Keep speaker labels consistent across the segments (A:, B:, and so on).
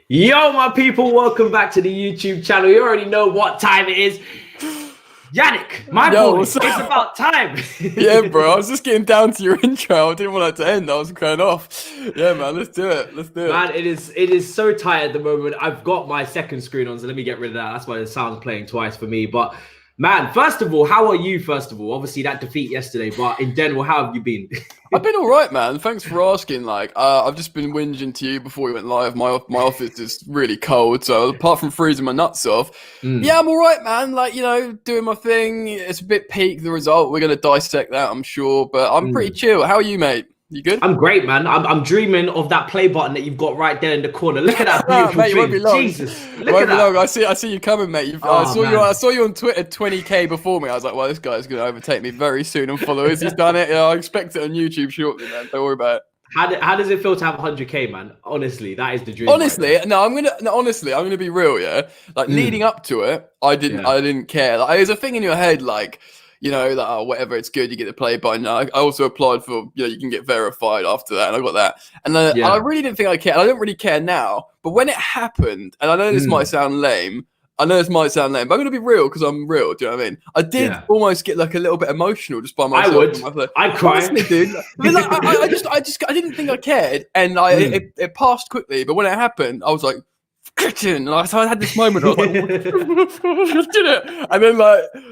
A: Yo, my people, welcome back to the YouTube channel. You already know what time it is. Yannick, my boy, it's about time.
B: Yeah, bro, I was just getting down to your intro. I didn't want that to end. I was going off. Yeah, man, let's do it.
A: Man, it is so tight at the moment. I've got my second screen on, so let me get rid of that. That's why the sound's playing twice for me. But man, first of all, how are you? First of all, obviously that defeat yesterday, but in general, how have you been?
B: I've been all right, man. Thanks for asking. I've just been whinging to you before we went live. My office is really cold, so apart from freezing my nuts off, yeah, I'm all right, man. Doing my thing. It's a bit peak, the result. We're gonna dissect that, I'm sure, but I'm pretty chill. How are you, mate? You good?
A: I'm great, man. I'm dreaming of that play button that you've got right there in the corner. Look at that beautiful
B: mate, it won't be long.
A: Jesus,
B: look at that. Long. I see you coming, mate. I saw you on Twitter 20k before me. I was like, well, this guy's going to overtake me very soon on followers. He's done it. I expect it on YouTube shortly, man. Don't worry about it.
A: How does it feel to have 100k, man? Honestly, that is the dream.
B: Honestly, I'm gonna be real, yeah. Leading up to it, I didn't care. There's a thing in your head, whatever, it's good, you get the play button. I also applied for, you can get verified after that, and I got that. And I really didn't think I cared. I don't really care now. But when it happened, and I know this might sound lame, but I'm going to be real because I'm real. Do you know what I mean? I did almost get a little bit emotional just by myself.
A: I would. I'd cry.
B: Honestly, dude. I didn't think I cared, and it passed quickly. But when it happened, I was like, so I had this moment. I was like, did it, and then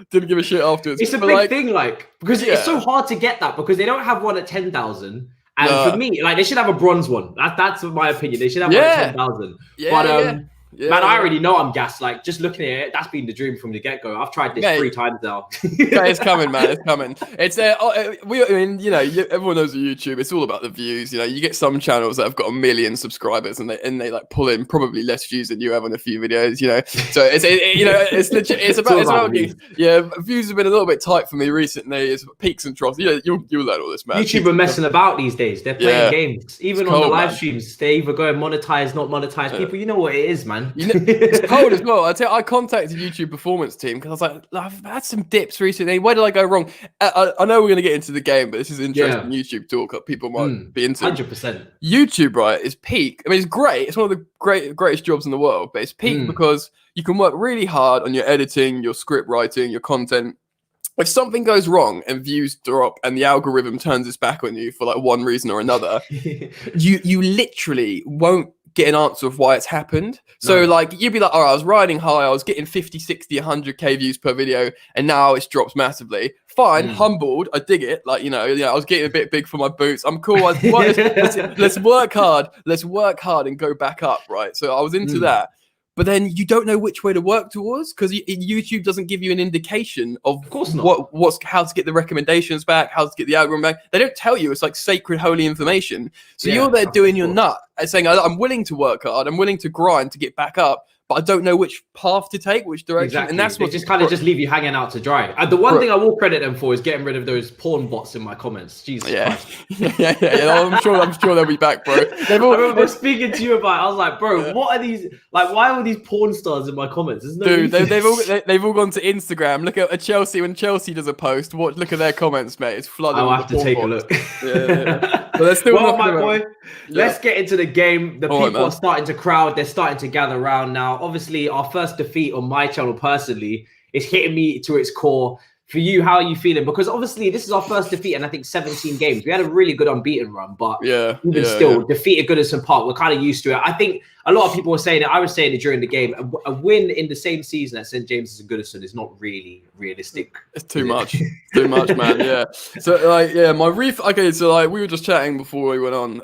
B: didn't give a shit afterwards.
A: It's a big thing, because it's so hard to get that because they don't have one at 10,000. And for me, they should have a bronze one. That's my opinion. They should have one at 10,000. I already know I'm gassed. Just looking at it, that's been the dream from the get-go. I've tried this 3 times now.
B: It's coming, man. It's coming. It's everyone knows on YouTube. It's all about the views. You get some channels that have got 1 million subscribers, and they pull in probably less views than you have on a few videos. So it's legit. It's about views. Yeah, views have been a little bit tight for me recently. It's peaks and troughs. You'll learn all this, man.
A: YouTube are messing about these days. They're playing games. Even on the live streams, they either go and monetize, not monetize. People, you know what it is, man.
B: It's cold as well. I contacted YouTube performance team because I was like, I've had some dips recently. Where did I go wrong? I know we're going to get into the game, but this is interesting YouTube talk that people might be into.
A: 100%.
B: YouTube, right, is peak. I mean, it's great. It's one of the greatest jobs in the world, but it's peak because you can work really hard on your editing, your script writing, your content. If something goes wrong and views drop and the algorithm turns its back on you for one reason or another, you literally won't get an answer of why it's happened. So you'd be like, all right, I was riding high, I was getting 50, 60, 100k views per video, and now it's dropped massively. Fine, humbled, I dig it. I was getting a bit big for my boots. I'm cool. Let's work hard. Let's work hard and go back up, right? So I was into that. But then you don't know which way to work towards because YouTube doesn't give you an indication of
A: course not.
B: How to get the recommendations back, how to get the algorithm back. They don't tell you. It's like sacred, holy information. So you're there doing your nut and saying, I'm willing to work hard. I'm willing to grind to get back up. But I don't know which path to take, which direction.
A: Exactly.
B: And that's what
A: just just leave you hanging out to dry. And the one thing I will credit them for is getting rid of those porn bots in my comments. Jesus Christ.
B: Yeah. I'm sure they'll be back, bro.
A: I remember speaking to you about it. I was like, bro, what are these? Why are these porn stars in my comments?
B: Dude, they've all gone to Instagram. Look at Chelsea when Chelsea does a post. Look at their comments, mate. It's flooded.
A: I'll have to take a look.
B: But
A: my boy, let's get into the game. The people are starting to crowd. They're starting to gather around now. Obviously, our first defeat on my channel personally is hitting me to its core. For you, how are you feeling? Because obviously, this is our first defeat in, I think, 17 games. We had a really good unbeaten run, but defeated Goodison Park. We're kind of used to it. I think a lot of people were saying it. I was saying it during the game. A win in the same season at St. James's and Goodison is not really realistic.
B: It's too much. Too much, man. Yeah. So, my reef. Okay, so we were just chatting before we went on.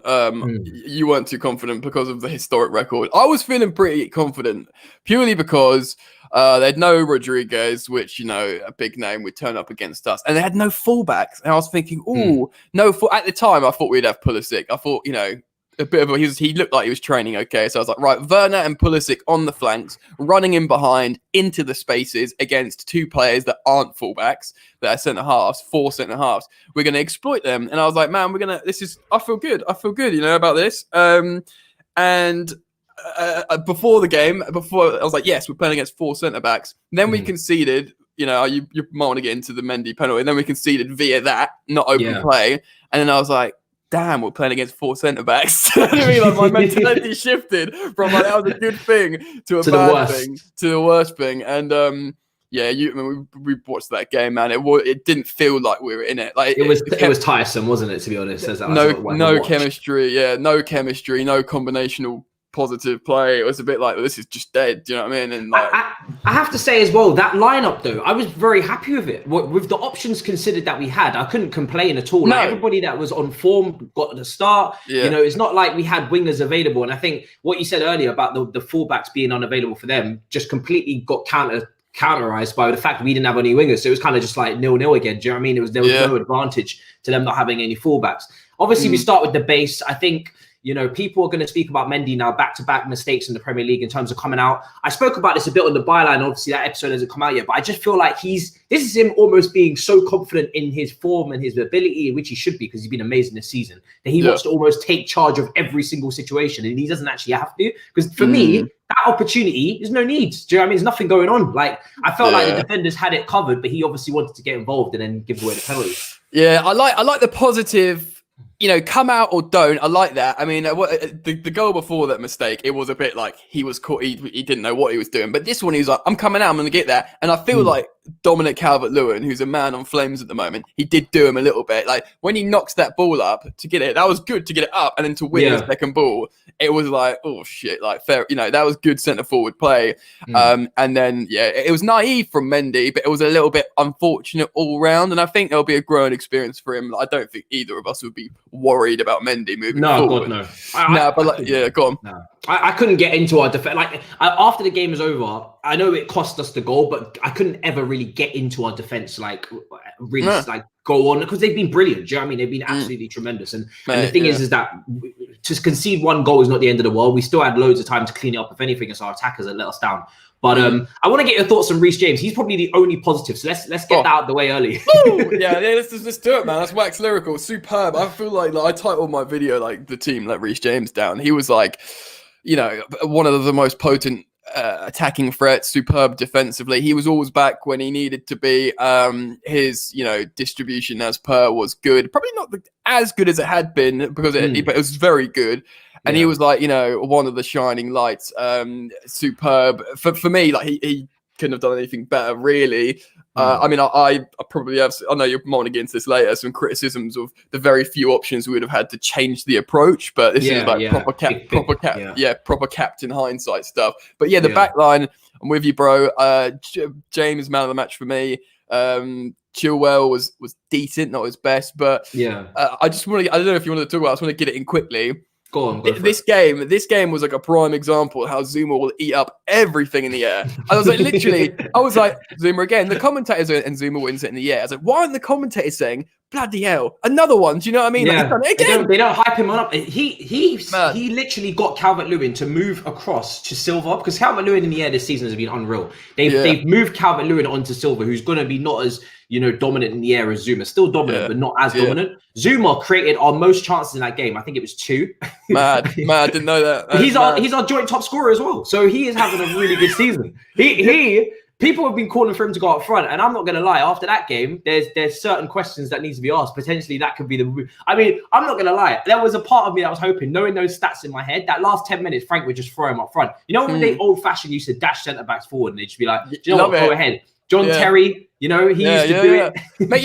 B: You weren't too confident because of the historic record. I was feeling pretty confident purely because they had no Rodriguez, which, a big name would turn up against us. And they had no fullbacks. And I was thinking, at the time, I thought we'd have Pulisic. I thought, a bit of he looked like he was training okay. So I was like, right, Werner and Pulisic on the flanks, running in behind into the spaces against 2 players that aren't fullbacks, that are centre-halves, 4 centre-halves. We're going to exploit them. And I was like, man, I feel good. About this. Before the game, I was like, yes, we're playing against 4 centre-backs. Then we conceded, you might want to get into the Mendy penalty. And then we conceded via that, not open play. And then I was like, damn, we're playing against 4 centre-backs. I mean, like, my mentality shifted from like, that was a good thing to a bad thing to the worst thing. And we watched that game, man. It didn't feel like we were in it. Like
A: it was tiresome, wasn't it? To be honest,
B: no chemistry. Yeah, no chemistry, no combinational positive play. It was a bit like, this is just dead. Do you know what I mean? And like,
A: I have to say as well, that lineup though, I was very happy with it. With the options considered that we had, I couldn't complain at all.
B: No.
A: Like, everybody that was on form got the start.
B: Yeah.
A: It's not like we had wingers available. And I think what you said earlier about the fullbacks being unavailable for them just completely got counterized by the fact that we didn't have any wingers. So it was kind of just like 0-0 again. Do you know what I mean? There was no advantage to them not having any fullbacks. Obviously, we start with the base. I think, people are going to speak about Mendy now, back-to-back mistakes in the Premier League in terms of coming out. I spoke about this a bit on the Byline. Obviously, that episode hasn't come out yet, but I just feel like this is him almost being so confident in his form and his ability, which he should be because he's been amazing this season, that he wants to almost take charge of every single situation, and he doesn't actually have to. Because for me, that opportunity, there's no need. Do you know what I mean? There's nothing going on. Like, I felt like the defenders had it covered, but he obviously wanted to get involved and then give away the penalty.
B: Yeah, I like the positive. Come out or don't. I like that. I mean, the goal before that mistake, it was a bit like he was caught. He didn't know what he was doing. But this one, he was like, I'm coming out. I'm going to get that. And I feel like Dominic Calvert-Lewin, who's a man on flames at the moment, he did do him a little bit. Like, when he knocks that ball up to get it, that was good to get it up. And then to win the second ball, it was like, oh, shit. Like, fair. That was good centre-forward play. And then, it was naive from Mendy, but it was a little bit unfortunate all round. And I think there'll be a growing experience for him. I don't think either of us would be worried about Mendy moving forward.
A: No, God, no.
B: Go on.
A: No. I couldn't get into our defense. Like, after the game was over, I know it cost us the goal, but I couldn't ever really get into our defense, like, Reece, like, go on, because they've been brilliant. Do you know what I mean? They've been absolutely tremendous. And the thing is that to concede one goal is not the end of the world. We still had loads of time to clean it up. If anything, it's our attackers that let us down. But I want to get your thoughts on Reece James. He's probably the only positive. So let's get that out of the way early.
B: Let's do it, man. That's wax lyrical. Superb. I feel like I titled my video like "The Team Let Reece James Down." He was like, one of the most potent attacking threats. Superb defensively. He was always back when he needed to be. His distribution as per was good. Probably not as good as it had been but it was very good. And he was like, one of the shining lights. Superb. For me, like he couldn't have done anything better, really. I mean, I probably have, I know you're more against this later, some criticisms of the very few options we would have had to change the approach. But this is like proper captain hindsight stuff. But the back line, I'm with you, bro. James, man of the match for me. Chilwell was decent, not his best. But I just want to, I don't know if you want to talk about it, I just want to get it in quickly.
A: Go on.
B: This game was like a prime example of how Zuma will eat up everything in the air. I was like, Zuma again. The commentators and Zuma wins it in the air. I was like, why aren't the commentators saying, bloody hell, another one? Do you know what I mean?
A: Yeah.
B: Like, again.
A: They don't hype him up. He literally got Calvert-Lewin to move across to Silva, because Calvert-Lewin in the air this season has been unreal. They've moved Calvert-Lewin onto Silva, who's going to be not as dominant in the air as Zuma. Still dominant, but not as dominant. Zuma created our most chances in that game. I think it was 2.
B: Mad, I didn't know that.
A: He's our joint top scorer as well. So he is having a really good season. People have been calling for him to go up front, and I'm not going to lie. After that game, there's certain questions that need to be asked. Potentially, that could be the. I mean, I'm not going to lie. There was a part of me that was hoping, knowing those stats in my head, that last 10 minutes, Frank would just throw him up front. When they old-fashioned used to dash centre backs forward, and they'd just be like, "Do you know what? Go ahead." John Terry, he used to do it.
B: Mate,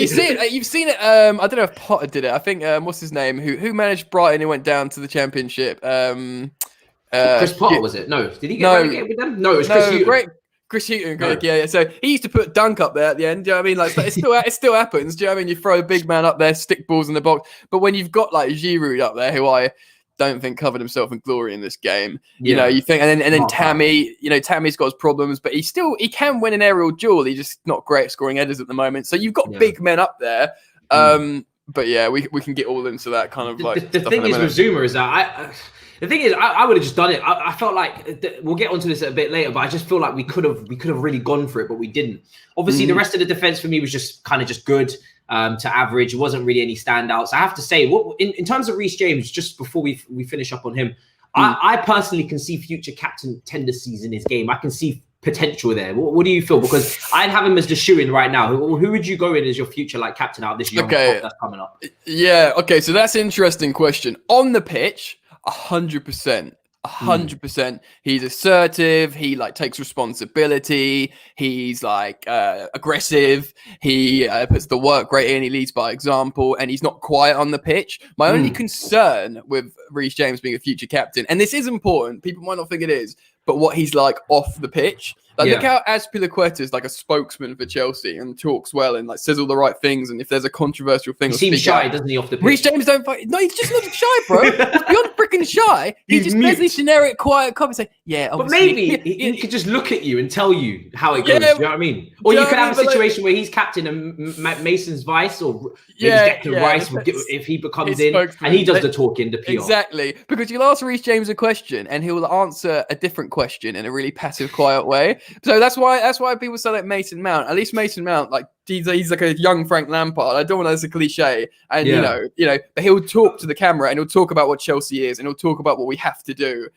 B: you've seen it. I don't know if Potter did it. I think what's his name? Who managed Brighton? Who went down to the Championship?
A: Chris Potter, was it? No, did he get relegated with them? No, it was Chris Hughton.
B: Chris Hughton, yeah. So he used to put Dunk up there at the end. Do you know what I mean? Like, it still happens. Do you know what I mean? You throw a big man up there, stick balls in the box. But when you've got like Giroud up there, who I don't think covered himself in glory in this game, you think, and then Tammy, Tammy's got his problems, but he can win an aerial duel. He's just not great at scoring headers at the moment. So you've got big men up there. But yeah, we can get all into that kind of like.
A: The thing is with Zuma is that the thing is, I would have just done it. I felt like we'll get onto this a bit later, but I just feel like we could have really gone for it, but we didn't. Obviously, the rest of the defense for me was just kind of just good to average. It wasn't really any standouts. I have to say, in terms of Reece James, just before we finish up on him, I personally can see future captain tendencies in his game. I can see potential there. What do you feel? Because I'd have him as the shoe-in right now. Who would you go in as your future like captain out of this young crop that's coming up?
B: Yeah, okay, so that's an interesting question. On the pitch, 100%. 100%. He's assertive. He like takes responsibility. He's like aggressive. He puts the work rate in. He leads by example, and he's not quiet on the pitch. My only concern with Reece James being a future captain, and this is important, people might not think it is, but what he's like off the pitch. Like, look how Azpilicueta is like a sponsman for Chelsea and talks well and like says all the right things. And if there's a controversial thing,
A: he seems shy, doesn't he, off the pitch?
B: Reece James don't fight. No, he's just not shy, bro. He's beyond freaking shy. He just does this generic, quiet comment saying, "Yeah, obviously."
A: But maybe he could just look at you and tell you how it goes. You know what I mean? Or you could have a situation where he's captain and Mason's vice, or Declan Rice if he becomes in and he does the talking, the PR.
B: Exactly, because you'll ask Reece James a question and he'll answer a different question in a really passive, quiet way. So that's why people say like Mason Mount. At least Mason Mount, like he's like a young Frank Lampard. I don't want that as a cliche. And you know, but he'll talk to the camera and he'll talk about what Chelsea is and he'll talk about what we have to do.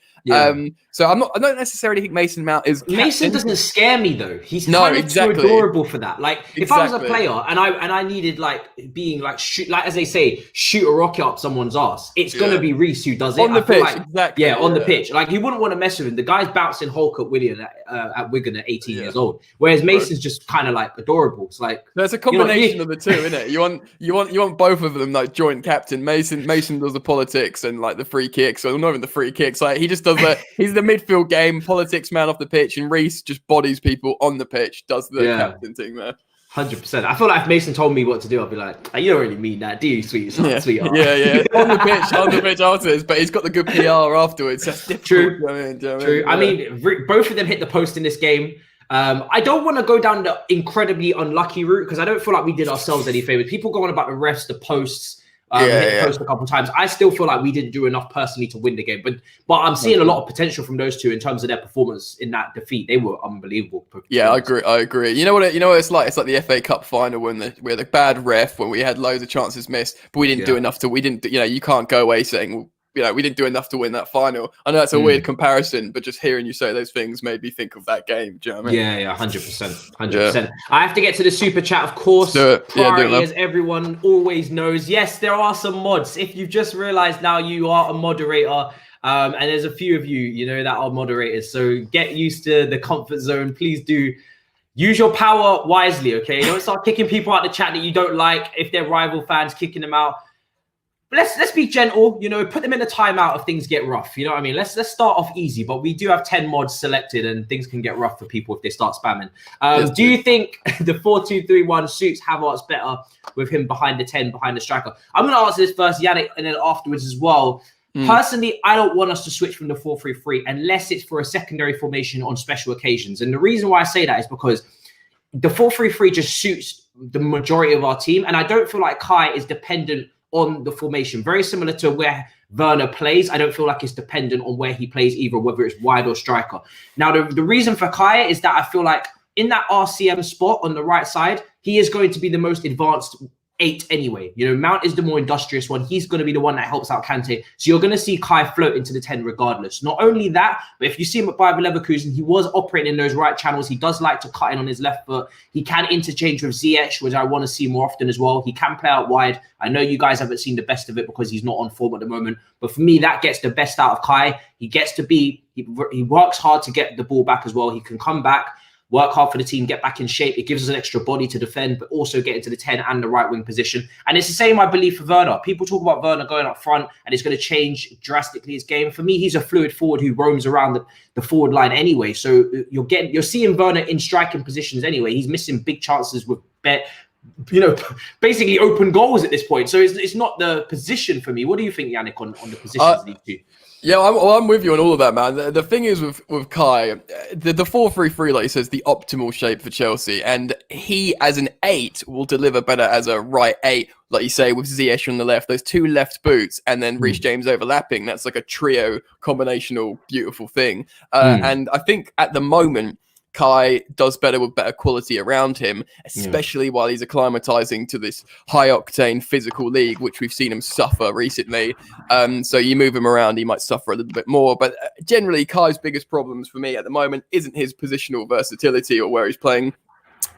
B: So I don't necessarily think Mason Mount is
A: Mason doesn't scare me though. He's kind of too adorable for that. Like if I was a player and I needed like being like as they say, shoot a rocket up someone's ass, it's gonna be Reece who does it
B: on the pitch.
A: On the pitch. Like you wouldn't want to mess with him. The guy's bouncing Hulk at Wigan at 18 years old, whereas Mason's just kind of like adorable. It's like
B: there's a combination of the two, isn't it? You want both of them like joint captain. Mason does the politics and like the free kicks, or not even the free kicks. Like he just does he's the midfield game, politics man off the pitch, and Reece just bodies people on the pitch, does the captain thing there.
A: 100%. I feel like if Mason told me what to do, I'd be like, you don't really mean that, do you, sweetheart?
B: Yeah. On the pitch afterwards, but he's got the good PR afterwards. That's difficult.
A: True. I mean, both of them hit the post in this game. I don't want to go down the incredibly unlucky route because I don't feel like we did ourselves any favors. People go on about the refs, the posts. Hit the post a couple of times. I still feel like we didn't do enough personally to win the game, but I'm seeing a lot of potential from those two in terms of their performance in that defeat. They were unbelievable.
B: Yeah, I agree. You know what it's like? It's like the FA Cup final when we had a bad ref, when we had loads of chances missed, but we didn't do enough you can't go away saying, we didn't do enough to win that final. I know that's a weird comparison, but just hearing you say those things made me think of that game. Do you know what I mean?
A: Yeah, 100%. 100%. I have to get to the super chat, of course. Priority, as everyone always knows. Yes, there are some mods. If you've just realized now you are a moderator, and there's a few of you, that are moderators. So get used to the comfort zone. Please do use your power wisely, okay? Don't start kicking people out the chat that you don't like. If they're rival fans, kicking them out. Let's be gentle, put them in a timeout if things get rough. You know what I mean? Let's start off easy, but we do have 10 mods selected and things can get rough for people if they start spamming. Do you think the 4-2-3-1 suits Havertz better with him behind the 10, behind the striker? I'm going to answer this first, Yannick, and then afterwards as well. Personally, I don't want us to switch from the 4-3-3 unless it's for a secondary formation on special occasions. And the reason why I say that is because the 4-3-3 just suits the majority of our team. And I don't feel like Kai is dependent on the formation, very similar to where Werner plays. I don't feel like it's dependent on where he plays either, whether it's wide or striker. Now, the reason for Kai is that I feel like in that RCM spot on the right side, he is going to be the most advanced 8 anyway. Mount is the more industrious one. He's going to be the one that helps out Kante. So you're going to see Kai float into the 10 regardless. Not only that, but if you see him at Bayer Leverkusen, he was operating in those right channels. He does like to cut in on his left foot. He can interchange with Ziyech, which I want to see more often as well. He can play out wide. I know you guys haven't seen the best of it because he's not on form at the moment. But for me, that gets the best out of Kai. He works hard to get the ball back as well. He can come back, work hard for the team, get back in shape. It gives us an extra body to defend, but also get into the 10 and the right wing position. And it's the same, I believe, for Werner. People talk about Werner going up front and it's going to change drastically his game. For me, he's a fluid forward who roams around the forward line anyway. So you're seeing Werner in striking positions anyway. He's missing big chances with basically open goals at this point. So it's not the position for me. What do you think, Yannick, on the positions of these two?
B: Yeah, I'm with you on all of that, man. The thing is with Kai, the 4-3-3, like you said, is the optimal shape for Chelsea. And he, as an 8, will deliver better as a right 8, like you say, with Ziyech on the left, those 2 left boots, and then Reece James overlapping. That's like a trio combinational, beautiful thing. And I think at the moment, Kai does better with better quality around him, especially while he's acclimatizing to this high-octane physical league, which we've seen him suffer recently. So you move him around, he might suffer a little bit more. But generally, Kai's biggest problems for me at the moment isn't his positional versatility or where he's playing.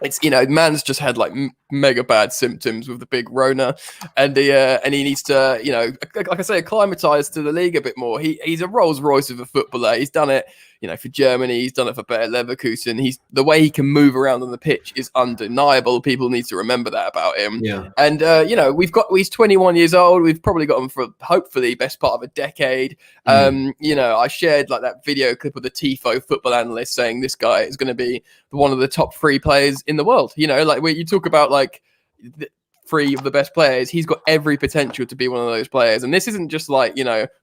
B: It's, man's just had like mega bad symptoms with the big Rona, and he needs to, like I say, acclimatize to the league a bit more. He's a Rolls Royce of a footballer. He's done it, for Germany. He's done it for Bayer Leverkusen. The way he can move around on the pitch is undeniable. People need to remember that about him.
C: Yeah.
B: And he's 21 years old. We've probably got him for hopefully best part of a decade. I shared like that video clip of the Tifo football analyst saying this guy is going to be one of the top 3 players in the world. Like where you talk about like 3 of the best players, he's got every potential to be one of those players. And this isn't just like,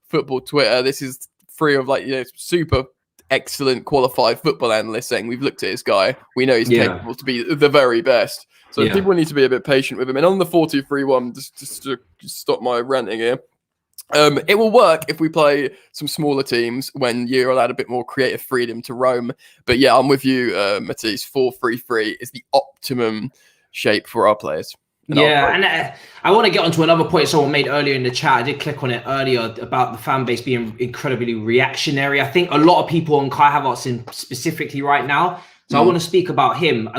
B: football Twitter. This is 3 of like, super excellent qualified football analysts saying we've looked at this guy. We know he's capable to be the very best. So people need to be a bit patient with him. And on the 4-2-3-1, just to stop my ranting here, it will work if we play some smaller teams when you're allowed a bit more creative freedom to roam. But yeah, I'm with you, Matisse. 4-3-3 is the optimum shape for our players.
A: And I want to get onto another point someone made earlier in the chat. I did click on it earlier about the fan base being incredibly reactionary. I think a lot of people on Kai Havertz specifically right now. So I want to speak about him.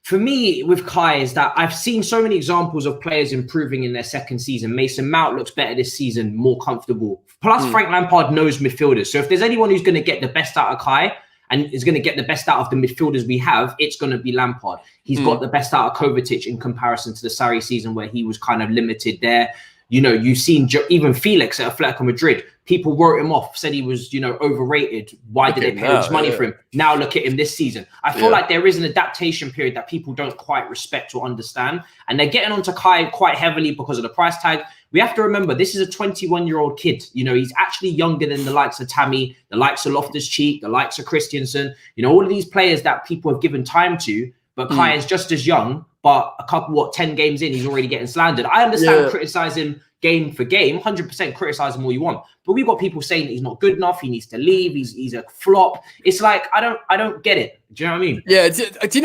A: For me, with Kai, is that I've seen so many examples of players improving in their second season. Mason Mount looks better this season, more comfortable. Plus, Frank Lampard knows midfielders. So if there's anyone who's going to get the best out of Kai and is going to get the best out of the midfielders we have, it's going to be Lampard. He's got the best out of Kovacic in comparison to the Sarri season where he was kind of limited there. You've seen even Felix at Atletico Madrid. People wrote him off, said he was, overrated. Why did they pay all this money for him? Now look at him this season. I feel like there is an adaptation period that people don't quite respect or understand. And they're getting onto Kai quite heavily because of the price tag. We have to remember, this is a 21-year-old kid. He's actually younger than the likes of Tammy, the likes of Loftus-Cheek, the likes of Christensen. All of these players that people have given time to. But Kai is just as young, but 10 games in, he's already getting slandered. I understand criticizing game for game, 100% criticize him all you want. But we've got people saying that he's not good enough, he needs to leave, he's a flop. It's like, I don't get it. Do you know what I mean?
B: Yeah, do you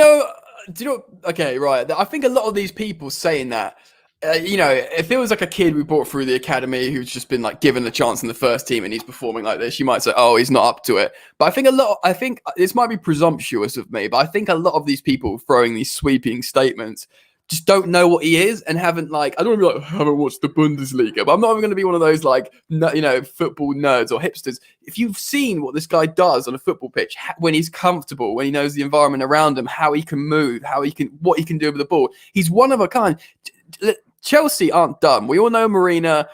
B: know, okay, right. I think a lot of these people saying that, if it was like a kid we brought through the academy who's just been like given the chance in the first team and he's performing like this, you might say, oh, he's not up to it. But I think this might be presumptuous of me, but I think a lot of these people throwing these sweeping statements just don't know what he is and haven't I don't want to be like, I haven't watched the Bundesliga, but I'm not even going to be one of those football nerds or hipsters. If you've seen what this guy does on a football pitch, when he's comfortable, when he knows the environment around him, how he can move, what he can do with the ball, he's one of a kind. Chelsea aren't dumb. We all know Marina,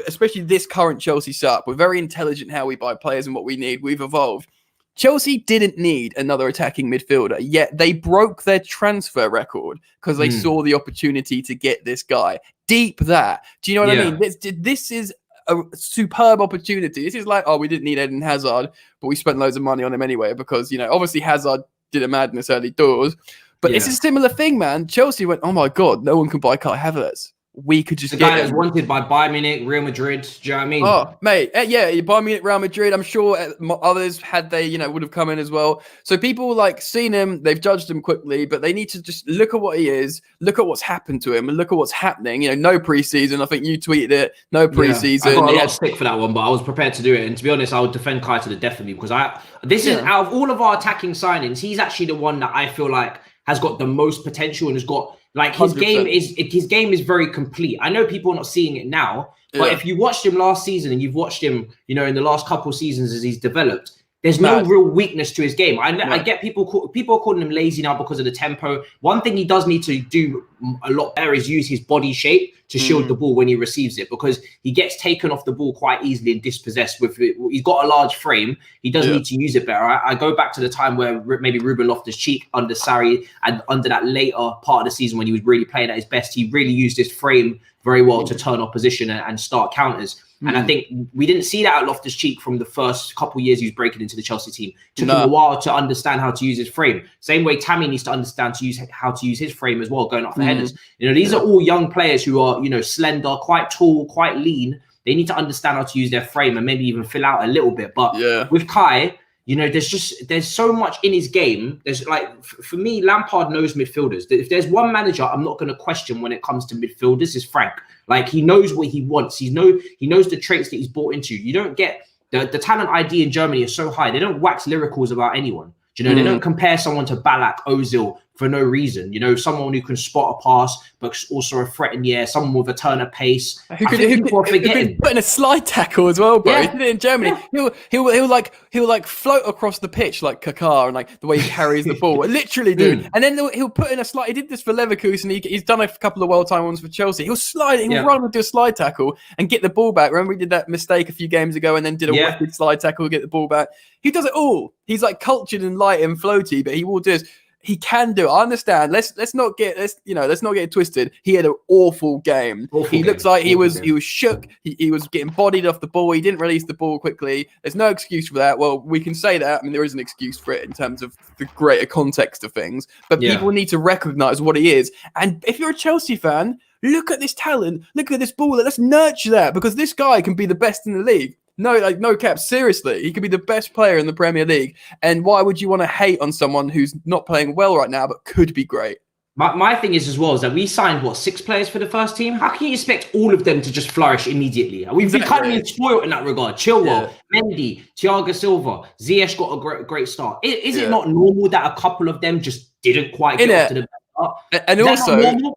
B: especially this current Chelsea setup. We're very intelligent how we buy players and what we need. We've evolved. Chelsea didn't need another attacking midfielder, yet they broke their transfer record because they saw the opportunity to get this guy. Deep that. Do you know what I mean? This is a superb opportunity. This is like, we didn't need Eden Hazard, but we spent loads of money on him anyway because, obviously Hazard did a madness early doors. But it's a similar thing, man. Chelsea went, oh my God, no one can buy Kai Havertz. We could just
A: get him. The guy that's wanted by Bayern Munich, Real Madrid. Do you know what I mean?
B: Oh, mate. Bayern Munich, Real Madrid. I'm sure others had would have come in as well. So people seen him, they've judged him quickly, but they need to just look at what he is, look at what's happened to him, and look at what's happening. No preseason. I think you tweeted it. No preseason.
A: I got a lot of stick for that one, but I was prepared to do it. And to be honest, I would defend Kai to the death of me because out of all of our attacking signings, he's actually the one that I feel like has got the most potential and has got his 100%. game is very complete. I know people are not seeing it now, but if you watched him last season and you've watched him, in the last couple of seasons as he's developed, there's no real weakness to his game. I get people are calling him lazy now because of the tempo. One thing he does need to do a lot better is use his body shape to shield the ball when he receives it because he gets taken off the ball quite easily and dispossessed with it. He's got a large frame. He does need to use it better. I go back to the time where maybe Ruben Loftus-Cheek under Sarri and under that later part of the season when he was really playing at his best, he really used his frame very well to turn opposition and start counters. And I think we didn't see that at Loftus-Cheek from the first couple of years he was breaking into the Chelsea team. Took him a while to understand how to use his frame. Same way Tammy needs to understand how to use his frame as well, going up for headers. These are all young players who are, slender, quite tall, quite lean. They need to understand how to use their frame and maybe even fill out a little bit. But with Kai, there's so much in his game. There's like, for me, Lampard knows midfielders. If there's one manager I'm not going to question when it comes to midfielders, is Frank. Like, he knows what he wants. He knows the traits that he's brought into. You don't get the talent ID in Germany is so high. They don't wax lyricals about anyone. They don't compare someone to Ballack, Ozil for no reason. Someone who can spot a pass, but also a threat in the air, someone with a turn of pace.
B: Who could put in a slide tackle as well, bro. Yeah. He did it in Germany. Yeah. He'll float across the pitch like Kaká, and like the way he carries the ball. Literally, dude. And then he'll put in a slide. He did this for Leverkusen. He's done a couple of world time ones for Chelsea. He'll run and do a slide tackle and get the ball back. Remember, he did that mistake a few games ago and then did a wicked slide tackle, get the ball back. He does it all. He's like cultured and light and floaty, but he will do this. He can do it. I understand. Let's not get it twisted. He had an awful game. Looks like he was shook. He was getting bodied off the ball. He didn't release the ball quickly. There's no excuse for that. Well, we can say that. I mean, there is an excuse for it in terms of the greater context of things. But people need to recognize what he is. And if you're a Chelsea fan, look at this talent. Look at this baller. Let's nurture that, because this guy can be the best in the league. No cap. Seriously, he could be the best player in the Premier League. And why would you want to hate on someone who's not playing well right now, but could be great?
A: My thing is as well is that we signed 6 players for the first team. How can you expect all of them to just flourish immediately? We've kind of been spoiled in that regard. Chilwell, Mendy, Thiago Silva, Ziyech got a great start. Is it not normal that a couple of them just didn't quite get up to the start?
B: And also.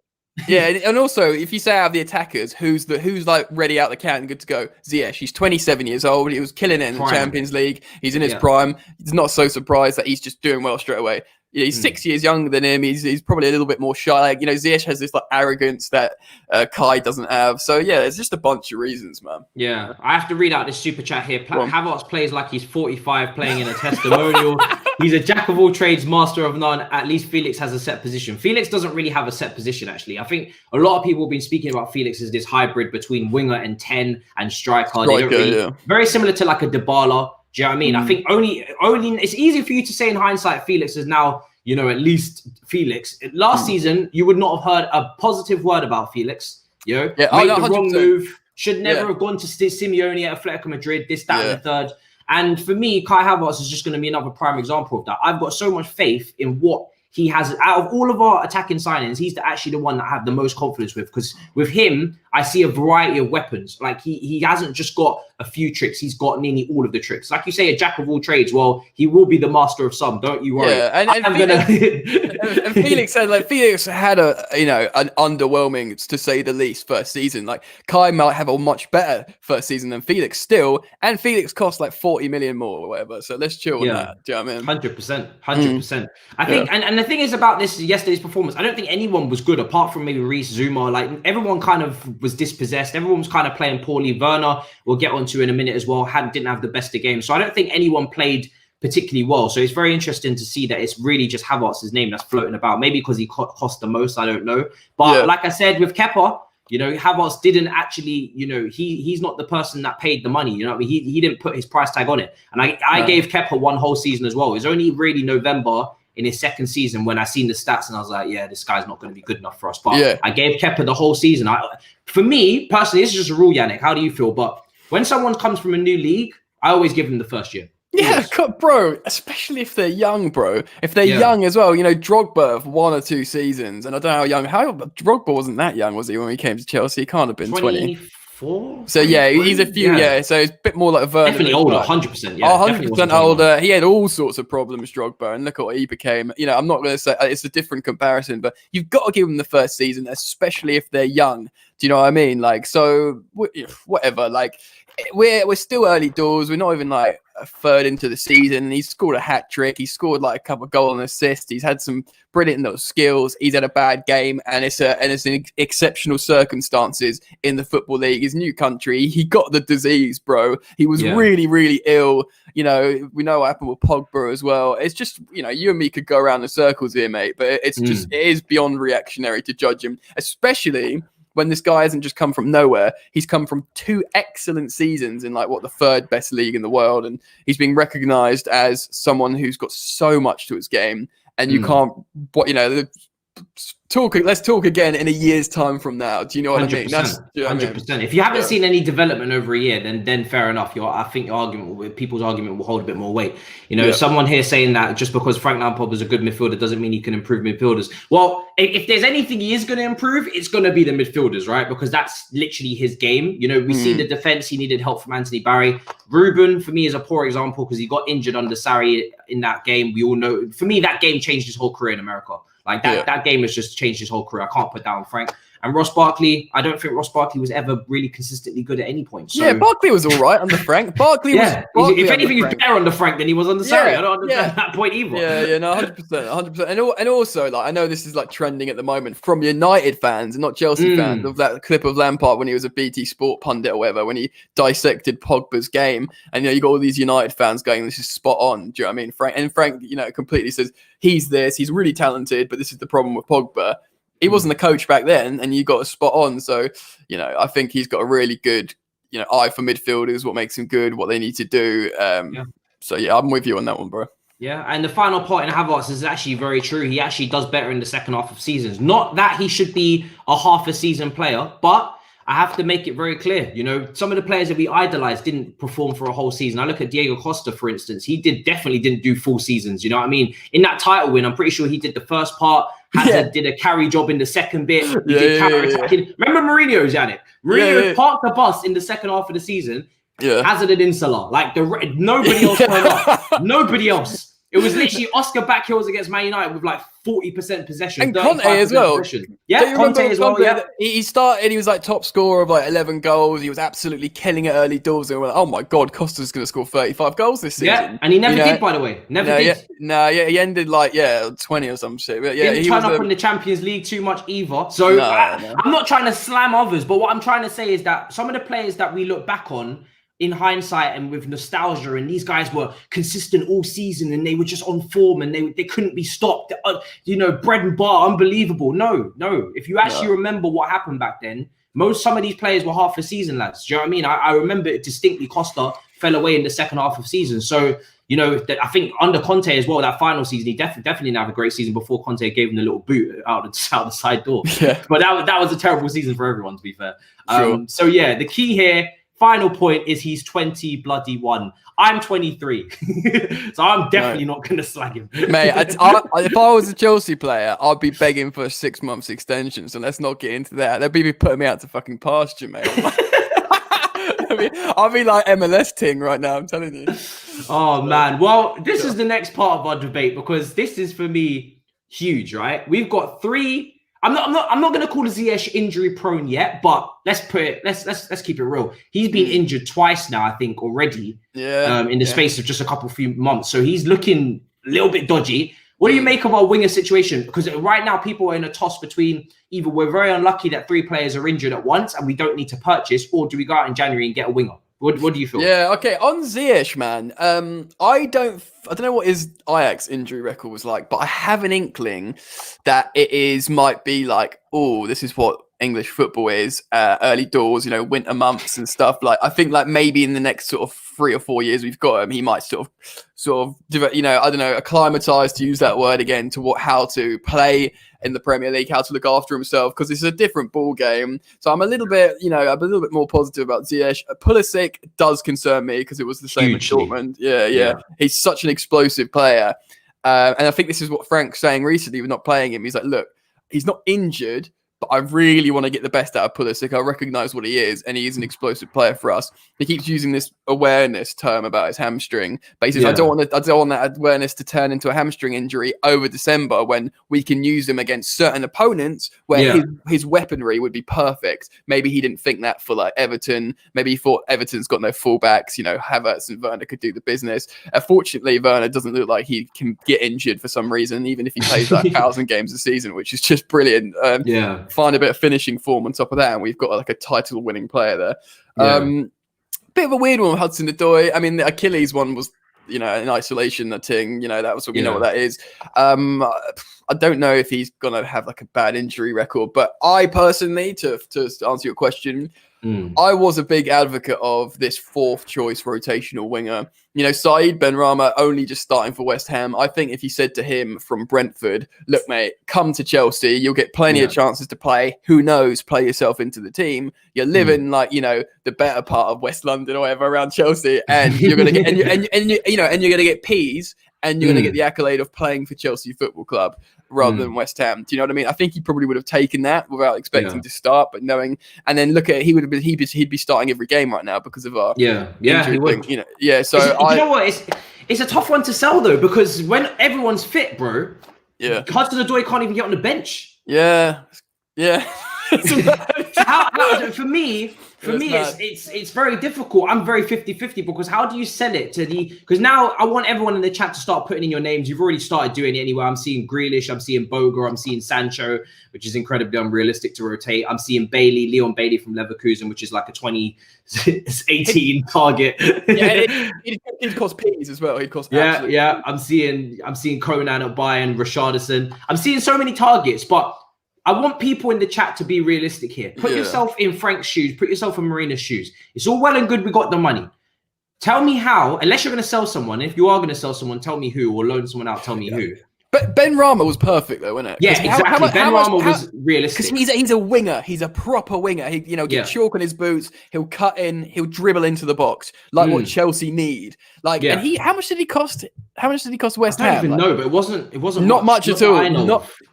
B: Yeah, and also if you say out of the attackers, who's like ready out the can and good to go? Ziyech, he's 27 years old. He was killing it in the Champions League. He's in his prime. He's not so surprised that he's just doing well straight away. Yeah, he's 6 years younger than him. He's probably a little bit more shy. Like, Ziyech has this like arrogance that Kai doesn't have. So yeah, it's just a bunch of reasons, man.
A: Yeah, I have to read out this super chat here. Havertz plays like he's 45, playing in a testimonial. He's a jack of all trades, master of none. At least Felix has a set position. Felix doesn't really have a set position, actually. I think a lot of people have been speaking about Felix as this hybrid between winger and 10 and striker. Very similar to like a Dybala. Do you know what I mean? I think only it's easy for you to say in hindsight, Felix is now, at least Felix. Last season, you would not have heard a positive word about Felix. Made the wrong move. Should never have gone to Simeone at Atletico Madrid, this, that, and the third. And for me, Kai Havertz is just going to be another prime example of that. I've got so much faith in what he has. Out of all of our attacking signings, he's actually the one that I have the most confidence with, because with him, I see a variety of weapons. Like, he hasn't just got a few tricks. He's got nearly all of the tricks. Like you say, a jack of all trades. Well, he will be the master of some. Don't you worry.
B: Yeah, and Felix said, Felix had an underwhelming, to say the least, first season. Like, Kai might have a much better first season than Felix still, and Felix cost like 40 million more or whatever. So let's chill on that. Do you know what I mean?
A: 100%. I think, and the thing is about yesterday's performance, I don't think anyone was good apart from maybe Reece, Zuma. Like, everyone kind of was dispossessed. Everyone was kind of playing poorly. Werner, we'll get onto in a minute as well, didn't have the best of games. So I don't think anyone played particularly well. So it's very interesting to see that it's really just Havertz's name that's floating about. Maybe because he cost the most, I don't know. But like I said, with Kepa, Havertz didn't actually, he's not the person that paid the money. You know what I mean? He didn't put his price tag on it. And I gave Kepa one whole season as well. It was only really November in his second season when I seen the stats and I was like, yeah, this guy's not going to be good enough for us. But I gave Kepa the whole season. For me, personally, this is just a rule, Yannick. How do you feel? But when someone comes from a new league, I always give them the first year.
B: Yeah, bro, especially if they're young, bro. If they're young as well, Drogba 1 or 2 seasons, and I don't know how young. Drogba wasn't that young, was he, when he came to Chelsea? He can't have been 20. 24? So he's a few, so it's a bit more like Werner.
A: Definitely older, 100%. Yeah,
B: 100% older. He had all sorts of problems, Drogba, and look at what he became. I'm not going to say it's a different comparison, but you've got to give them the first season, especially if they're young. Do you know what I mean? Like, so whatever. Like, we're still early doors. We're not even like a third into the season. He's scored a hat trick. He scored like a couple of goals and assists. He's had some brilliant little skills. He's had a bad game, and it's in exceptional circumstances in the Football League. His new country. He got the disease, bro. He was really, really ill. We know what happened with Pogba as well. It's just, you and me could go around in circles here, mate. But it's just, it is beyond reactionary to judge him, especially when this guy hasn't just come from nowhere. He's come from 2 excellent seasons in the 3rd best league in the world. And he's being recognized as someone who's got so much to his game. And you can't, let's talk again in a year's time from now. Do you know what 100%, I mean? That's
A: 100%. If you haven't seen any development over a year, then fair enough. I think people's argument will hold a bit more weight. Someone here saying that just because Frank Lampard was a good midfielder doesn't mean he can improve midfielders. Well, if there's anything he is going to improve, it's going to be the midfielders, right? Because that's literally his game. We see the defense. He needed help from Anthony Barry. Ruben, for me, is a poor example because he got injured under Sarri in that game. We all know. For me, that game changed his whole career in America. Like that game has just changed his whole career. I can't put down Frank. And Ross Barkley, I don't think Ross Barkley was ever really consistently good at any point. So,
B: Barkley was all right under Frank. Barkley was.
A: If anything, he was better under Frank than he was under Sarri. I don't understand that point either.
B: No, 100%. And also, like, I know this is like trending at the moment from United fans and not Chelsea fans, of that clip of Lampard when he was a BT Sport pundit or whatever, when he dissected Pogba's game. And you got all these United fans going, "This is spot on." Do you know what I mean? Frank, completely says he's really talented, but this is the problem with Pogba. He wasn't the coach back then, and you got a spot on. So, I think he's got a really good, eye for midfielders, what makes him good, what they need to do. So, I'm with you on that one, bro.
A: Yeah, and the final point in Havertz is actually very true. He actually does better in the second half of seasons. Not that he should be a half a season player, but I have to make it very clear. Some of the players that we idolized didn't perform for a whole season. I look at Diego Costa, for instance. He definitely didn't do full seasons. You know what I mean? In that title win, I'm pretty sure he did the first part. Hazard did a carry job in the second bit. He did counter-attacking. Remember Mourinho's at it? Mourinho parked the bus in the second half of the season. Hazard and Insala. Like, nobody else turned up. Nobody else. It was literally Oscar backhills against Man United with like 40% possession.
B: And Conte as well.
A: Possession. Yeah, Conte as well. Yeah.
B: He started, he was like top scorer of like 11 goals. He was absolutely killing it early doors. And we were like, oh my God, Costa's going to score 35 goals this season.
A: Yeah, and he never did, by the way. Never did.
B: He ended like, 20 or some shit. But
A: didn't turn up in the Champions League too much either. So I'm not trying to slam others, but what I'm trying to say is that some of the players that we look back on, in hindsight and with nostalgia, and these guys were consistent all season and they were just on form and they couldn't be stopped, bread and bar, unbelievable. No. If you actually remember what happened back then, some of these players were half a season lads. Do you know what I mean? I remember it distinctly. Costa fell away in the second half of season. So, I think under Conte as well, that final season, he definitely didn't have a great season before Conte gave him the little boot out the side door. Yeah. But that was a terrible season for everyone, to be fair. Sure. So the key here, final point is he's 21. I'm 23. So I'm definitely not going to slag him.
B: Mate, if I was a Chelsea player, I'd be begging for a 6 months extension. So let's not get into that. They'd be putting me out to fucking pasture, mate. I'll be like MLS ting right now, I'm telling you.
A: Oh, man. Well, this is the next part of our debate because this is, for me, huge, right? We've got three... I'm not going to call Ziyech injury prone yet, but let's keep it real. He's been injured twice now, I think, already. In the space of just a few months. So he's looking a little bit dodgy. What do you make of our winger situation? Because right now people are in a toss between either we're very unlucky that 3 players are injured at once and we don't need to purchase, or do we go out in January and get a winger? What do you feel?
B: Yeah, okay. On Ziyech, man, I don't know what his Ajax injury record was like, but I have an inkling that might be like, oh, this is what English football is, early doors, winter months and stuff. Like, I think like maybe in the next sort of 3 or 4 years we've got him, he might sort of, I don't know, acclimatise, to use that word again, to how to play in the Premier League, how to look after himself, because it's a different ball game. So I'm a little bit, more positive about Ziyech. Pulisic does concern me because it was the same at Dortmund. Yeah. He's such an explosive player. And I think this is what Frank's saying recently with not playing him. He's like, look, he's not injured, but I really want to get the best out of Pulisic. I recognise what he is, and he is an explosive player for us. He keeps using this awareness term about his hamstring. But he says, I don't want that awareness to turn into a hamstring injury over December when we can use him against certain opponents where his weaponry would be perfect. Maybe he didn't think that for like Everton. Maybe he thought Everton's got no fullbacks. Havertz and Werner could do the business. Fortunately, Werner doesn't look like he can get injured for some reason, even if he plays like 1,000 games a season, which is just brilliant. Find a bit of finishing form on top of that, and we've got like a title-winning player there. Bit of a weird one with Hudson-Odoi. I mean, the Achilles one was, in isolation, that thing. That was, we know what that is. I don't know if he's gonna have like a bad injury record, but I personally, to answer your question, I was a big advocate of this fourth choice rotational winger. You know, Saeed Benrahma only just starting for West Ham. I think if you said to him from Brentford, look, mate, come to Chelsea, you'll get plenty of chances to play. Who knows? Play yourself into the team. You're living like, you know, the better part of West London or whatever around Chelsea, and you're gonna get and you're gonna get peas, and you're gonna get the accolade of playing for Chelsea Football Club rather than West Ham. Do you know what I mean? I think he probably would have taken that without expecting to start, but knowing, and then look at, he'd be starting every game right now because of our
A: he would.
B: thing, you know. So
A: you know what? It's a tough one to sell though, because when everyone's fit, bro, Hudson-Odoi can't even get on the bench.
B: Yeah.
A: For me, it's very difficult. I'm very 50-50 because how do you sell it to because now I want everyone in the chat to start putting in your names. You've already started doing it anyway. I'm seeing Grealish, I'm seeing Boga, I'm seeing Sancho, which is incredibly unrealistic to rotate. I'm seeing Leon Bailey from Leverkusen, which is like a 2018 target.
B: He'd cost pennies as well. He'd cost
A: I'm seeing Conan at Bayern, Richarlison. I'm seeing so many targets, but I want people in the chat to be realistic here. Put yourself in Frank's shoes. Put yourself in Marina's shoes. It's all well and good we got the money. Tell me how, unless you're going to sell someone. If you are going to sell someone, tell me who, or loan someone out, tell me who.
B: But Benrahma was perfect though, wasn't it?
A: Yeah, exactly. Benrahma was realistic.
B: Because he's a winger. He's a proper winger. He, get chalk on his boots. He'll cut in. He'll dribble into the box like what Chelsea need. Like, and how much did he cost? How much did he cost West Ham?
A: I don't even know, but it wasn't
B: not much at all.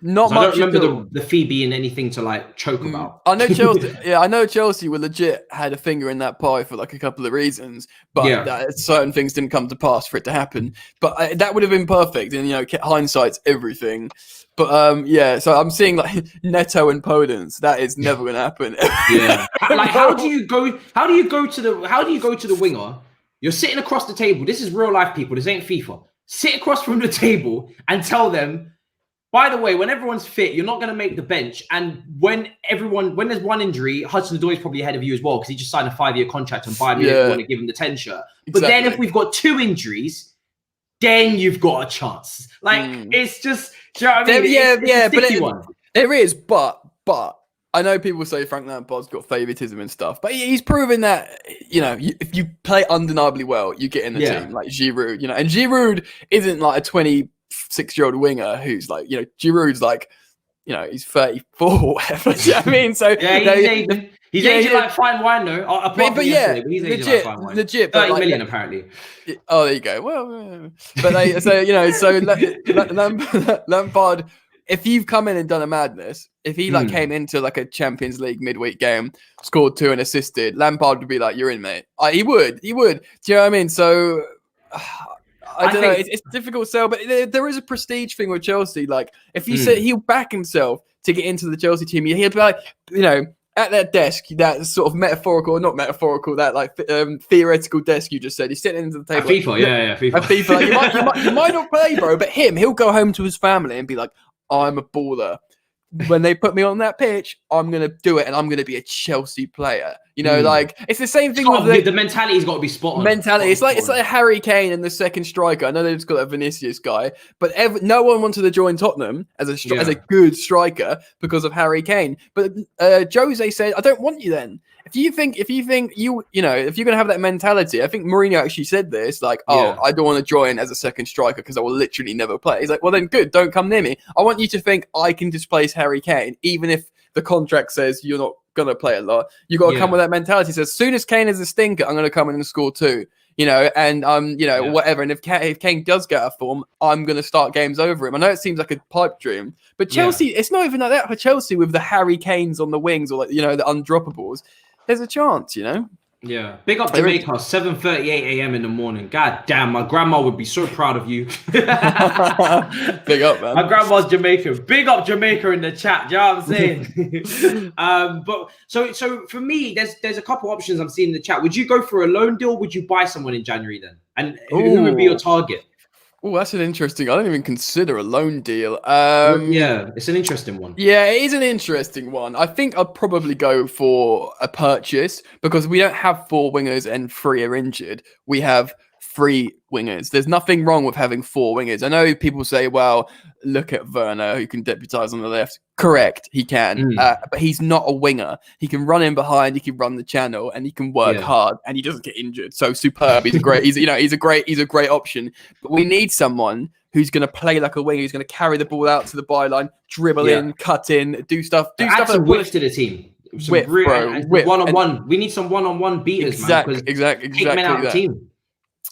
B: Not much.
A: I don't remember the fee being anything to like choke about.
B: I know Chelsea. I know Chelsea were legit had a finger in that pie for like a couple of reasons, but certain things didn't come to pass for it to happen. But that would have been perfect, and hindsight's everything. But so I'm seeing like Neto and Podence. That is never going to happen.
A: Like how do you go to the winger? You're sitting across the table. This is real life, people. This ain't FIFA. Sit across from the table and tell them, by the way, when everyone's fit, you're not going to make the bench. And when there's one injury, Hudson-Odoi is probably ahead of you as well because he just signed a 5-year contract and Bayern Munich want to give him the 10 shirt. But then if we've got 2 injuries, then you've got a chance. Like it's just, do you know what I mean?
B: There is, but I know people say Frank Lampard's got favoritism and stuff, but he's proven that, if you play undeniably well, you get in the team, like Giroud, and Giroud isn't like a 26-year-old winger who's like, Giroud's like, he's 34 or whatever. Do you know what I mean? So
A: he's aging like fine wine though. But he's aging like fine wine. Legit, 30 million apparently.
B: Oh, there you go. Well, but Lampard. If you've come in and done a madness, if he came into like a Champions League midweek game, scored 2 and assisted, Lampard would be like, "You're in, mate." He would. Do you know what I mean? So I don't know. It's difficult to sell, but there is a prestige thing with Chelsea. Like if you say he'll back himself to get into the Chelsea team, he'll be like, at that desk, that sort of metaphorical or not metaphorical, that like theoretical desk you just said. He's sitting into the table.
A: FIFA.
B: FIFA. You might not play, bro, but he'll go home to his family and be like, I'm a baller. When they put me on that pitch, I'm going to do it and I'm going to be a Chelsea player. Like it's the same thing with
A: the mentality's got to be spot on.
B: Mentality. It's like Harry Kane and the second striker. I know they've just got that Vinicius guy, but no one wanted to join Tottenham as a good striker because of Harry Kane. But Jose said, "I don't want you then." If you think if you're going to have that mentality, I think Mourinho actually said this, like, I don't want to join as a second striker because I will literally never play. He's like, well then good, don't come near me. I want you to think I can displace Harry Kane, even if the contract says you're not going to play a lot. You got to come with that mentality. So as soon as Kane is a stinker, I'm going to come in and score 2. Whatever. And if Kane does get a form, I'm going to start games over him. I know it seems like a pipe dream, but Chelsea, it's not even like that for Chelsea with the Harry Kanes on the wings or the undroppables. There's a chance,
A: Yeah. Big up Jamaica, 7:38 a.m. in the morning. God damn, my grandma would be so proud of you.
B: Big up, man.
A: My grandma's Jamaican. Big up Jamaica in the chat. Do you know what I'm saying? But so for me, there's a couple options I'm seeing in the chat. Would you go for a loan deal? Would you buy someone in January then? And who would be your target?
B: Oh, that's an interesting. I don't even consider a loan deal.
A: It's an interesting one.
B: Yeah, it is an interesting one. I think I'd probably go for a purchase because we don't have 4 wingers and 3 are injured. We have 3 wingers. There's nothing wrong with having 4 wingers. I know people say, well, look at Werner, who can deputise on the left. Correct, he can, but he's not a winger. He can run in behind, he can run the channel, and he can work hard, and he doesn't get injured. So superb. He's great. He's a great option. But we need someone who's going to play like a winger, who's going to carry the ball out to the byline, dribble in, cut in, do stuff.
A: Add some width to the team.
B: Whip, bro.
A: One-on-one. We need some one-on-one beaters,
B: exactly
A: men out of the team.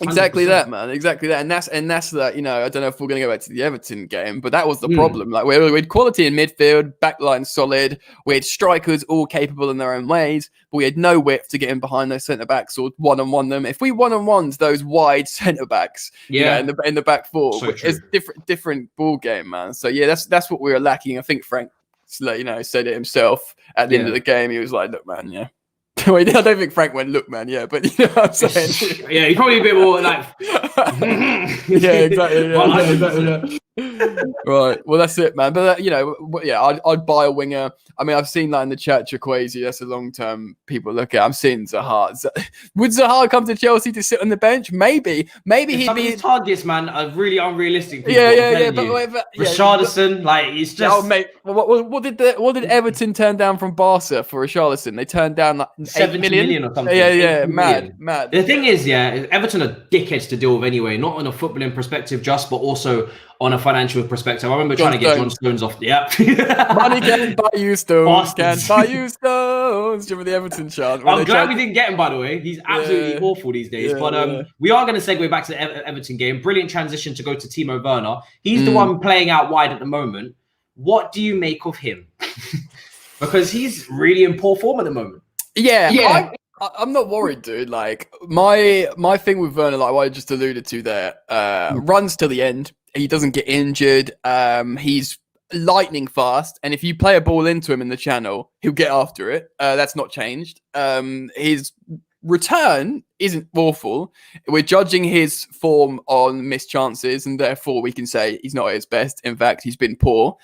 B: Exactly 100%. That, man. Exactly that. And that's that, I don't know if we're going to go back to the Everton game, but that was the problem. Like, we had quality in midfield, backline solid. We had strikers all capable in their own ways, but we had no width to get in behind those centre-backs or one-on-one them. If we one-on-ones those wide centre-backs, in the back four, so it's different ball game, man. So, that's what we were lacking. I think Frank, said it himself at the end of the game. He was like, look, man, Wait, I don't think Frank went, look, man, but you know what I'm saying?
A: Yeah, he's probably a bit more like...
B: exactly. Right, well, that's it, man. But, I'd buy a winger. I mean, I've seen that in the chat, Chukwueze. That's a long-term people look at. I'm seeing Zaha. Would Zaha come to Chelsea to sit on the bench? Maybe he'd be...
A: His targets, man, are really unrealistic.
B: Yeah.
A: But Richarlison, it's just...
B: Oh, mate, what did Everton turn down from Barca for Richarlison? They turned down like
A: 70 million or something.
B: Yeah, mad.
A: The thing is, Everton are dickheads to deal with anyway, not on a footballing perspective just, but also on a financial perspective. I remember trying to get John Stones off the app.
B: Money can buy you stones, can buy you stones. Do you remember the Everton chant?
A: I'm glad we didn't get him, by the way. He's absolutely awful these days. We are going to segue back to the Everton game. Brilliant transition to go to Timo Werner. He's the one playing out wide at the moment. What do you make of him? Because he's really in poor form at the moment.
B: Yeah. I'm not worried, dude. Like, my thing with Werner, like what I just alluded to there, runs to the end. He doesn't get injured. He's lightning fast. And if you play a ball into him in the channel, he'll get after it. That's not changed. His return isn't awful. We're judging his form on missed chances, and therefore we can say he's not at his best. In fact, he's been poor.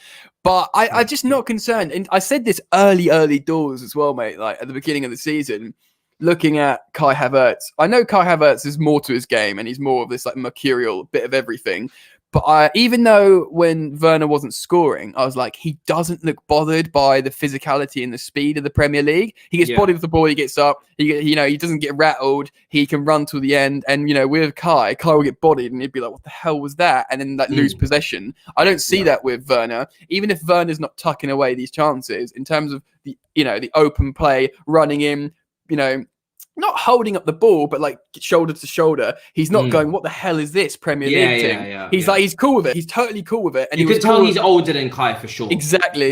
B: But I'm just not concerned. And I said this early doors as well, mate, like at the beginning of the season, looking at Kai Havertz. I know Kai Havertz is more to his game, and he's more of this like mercurial bit of everything. But even though when Werner wasn't scoring, I was like, he doesn't look bothered by the physicality and the speed of the Premier League. He gets bodied with the ball, he gets up, he doesn't get rattled, he can run to the end. And, with Kai will get bodied and he'd be like, what the hell was that? And then lose possession. I don't see that with Werner. Even if Werner's not tucking away these chances in terms of the open play, running in, not holding up the ball, but like shoulder to shoulder. He's not going, what the hell is this Premier League thing? He's cool with it. He's totally cool with it. And
A: you could tell he's older than Kai for sure.
B: Exactly.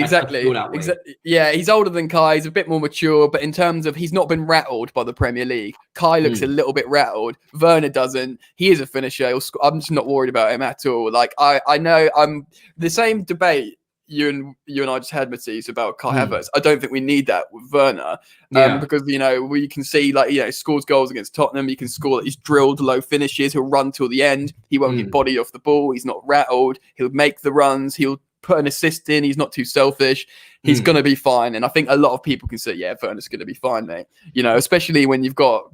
B: Yeah, he's older than Kai. He's a bit more mature, but in terms of he's not been rattled by the Premier League. Kai looks a little bit rattled. Werner doesn't. He is a finisher. I'm just not worried about him at all. Like I know I'm the same debate you and I just had, Matisse, about Kai Havertz. I don't think we need that with Werner because, we can see, scores goals against Tottenham. He can score, he's drilled low finishes. He'll run till the end. He won't get bodied off the ball. He's not rattled. He'll make the runs. He'll put an assist in. He's not too selfish. He's going to be fine. And I think a lot of people can say, Werner's going to be fine, mate. Especially when you've got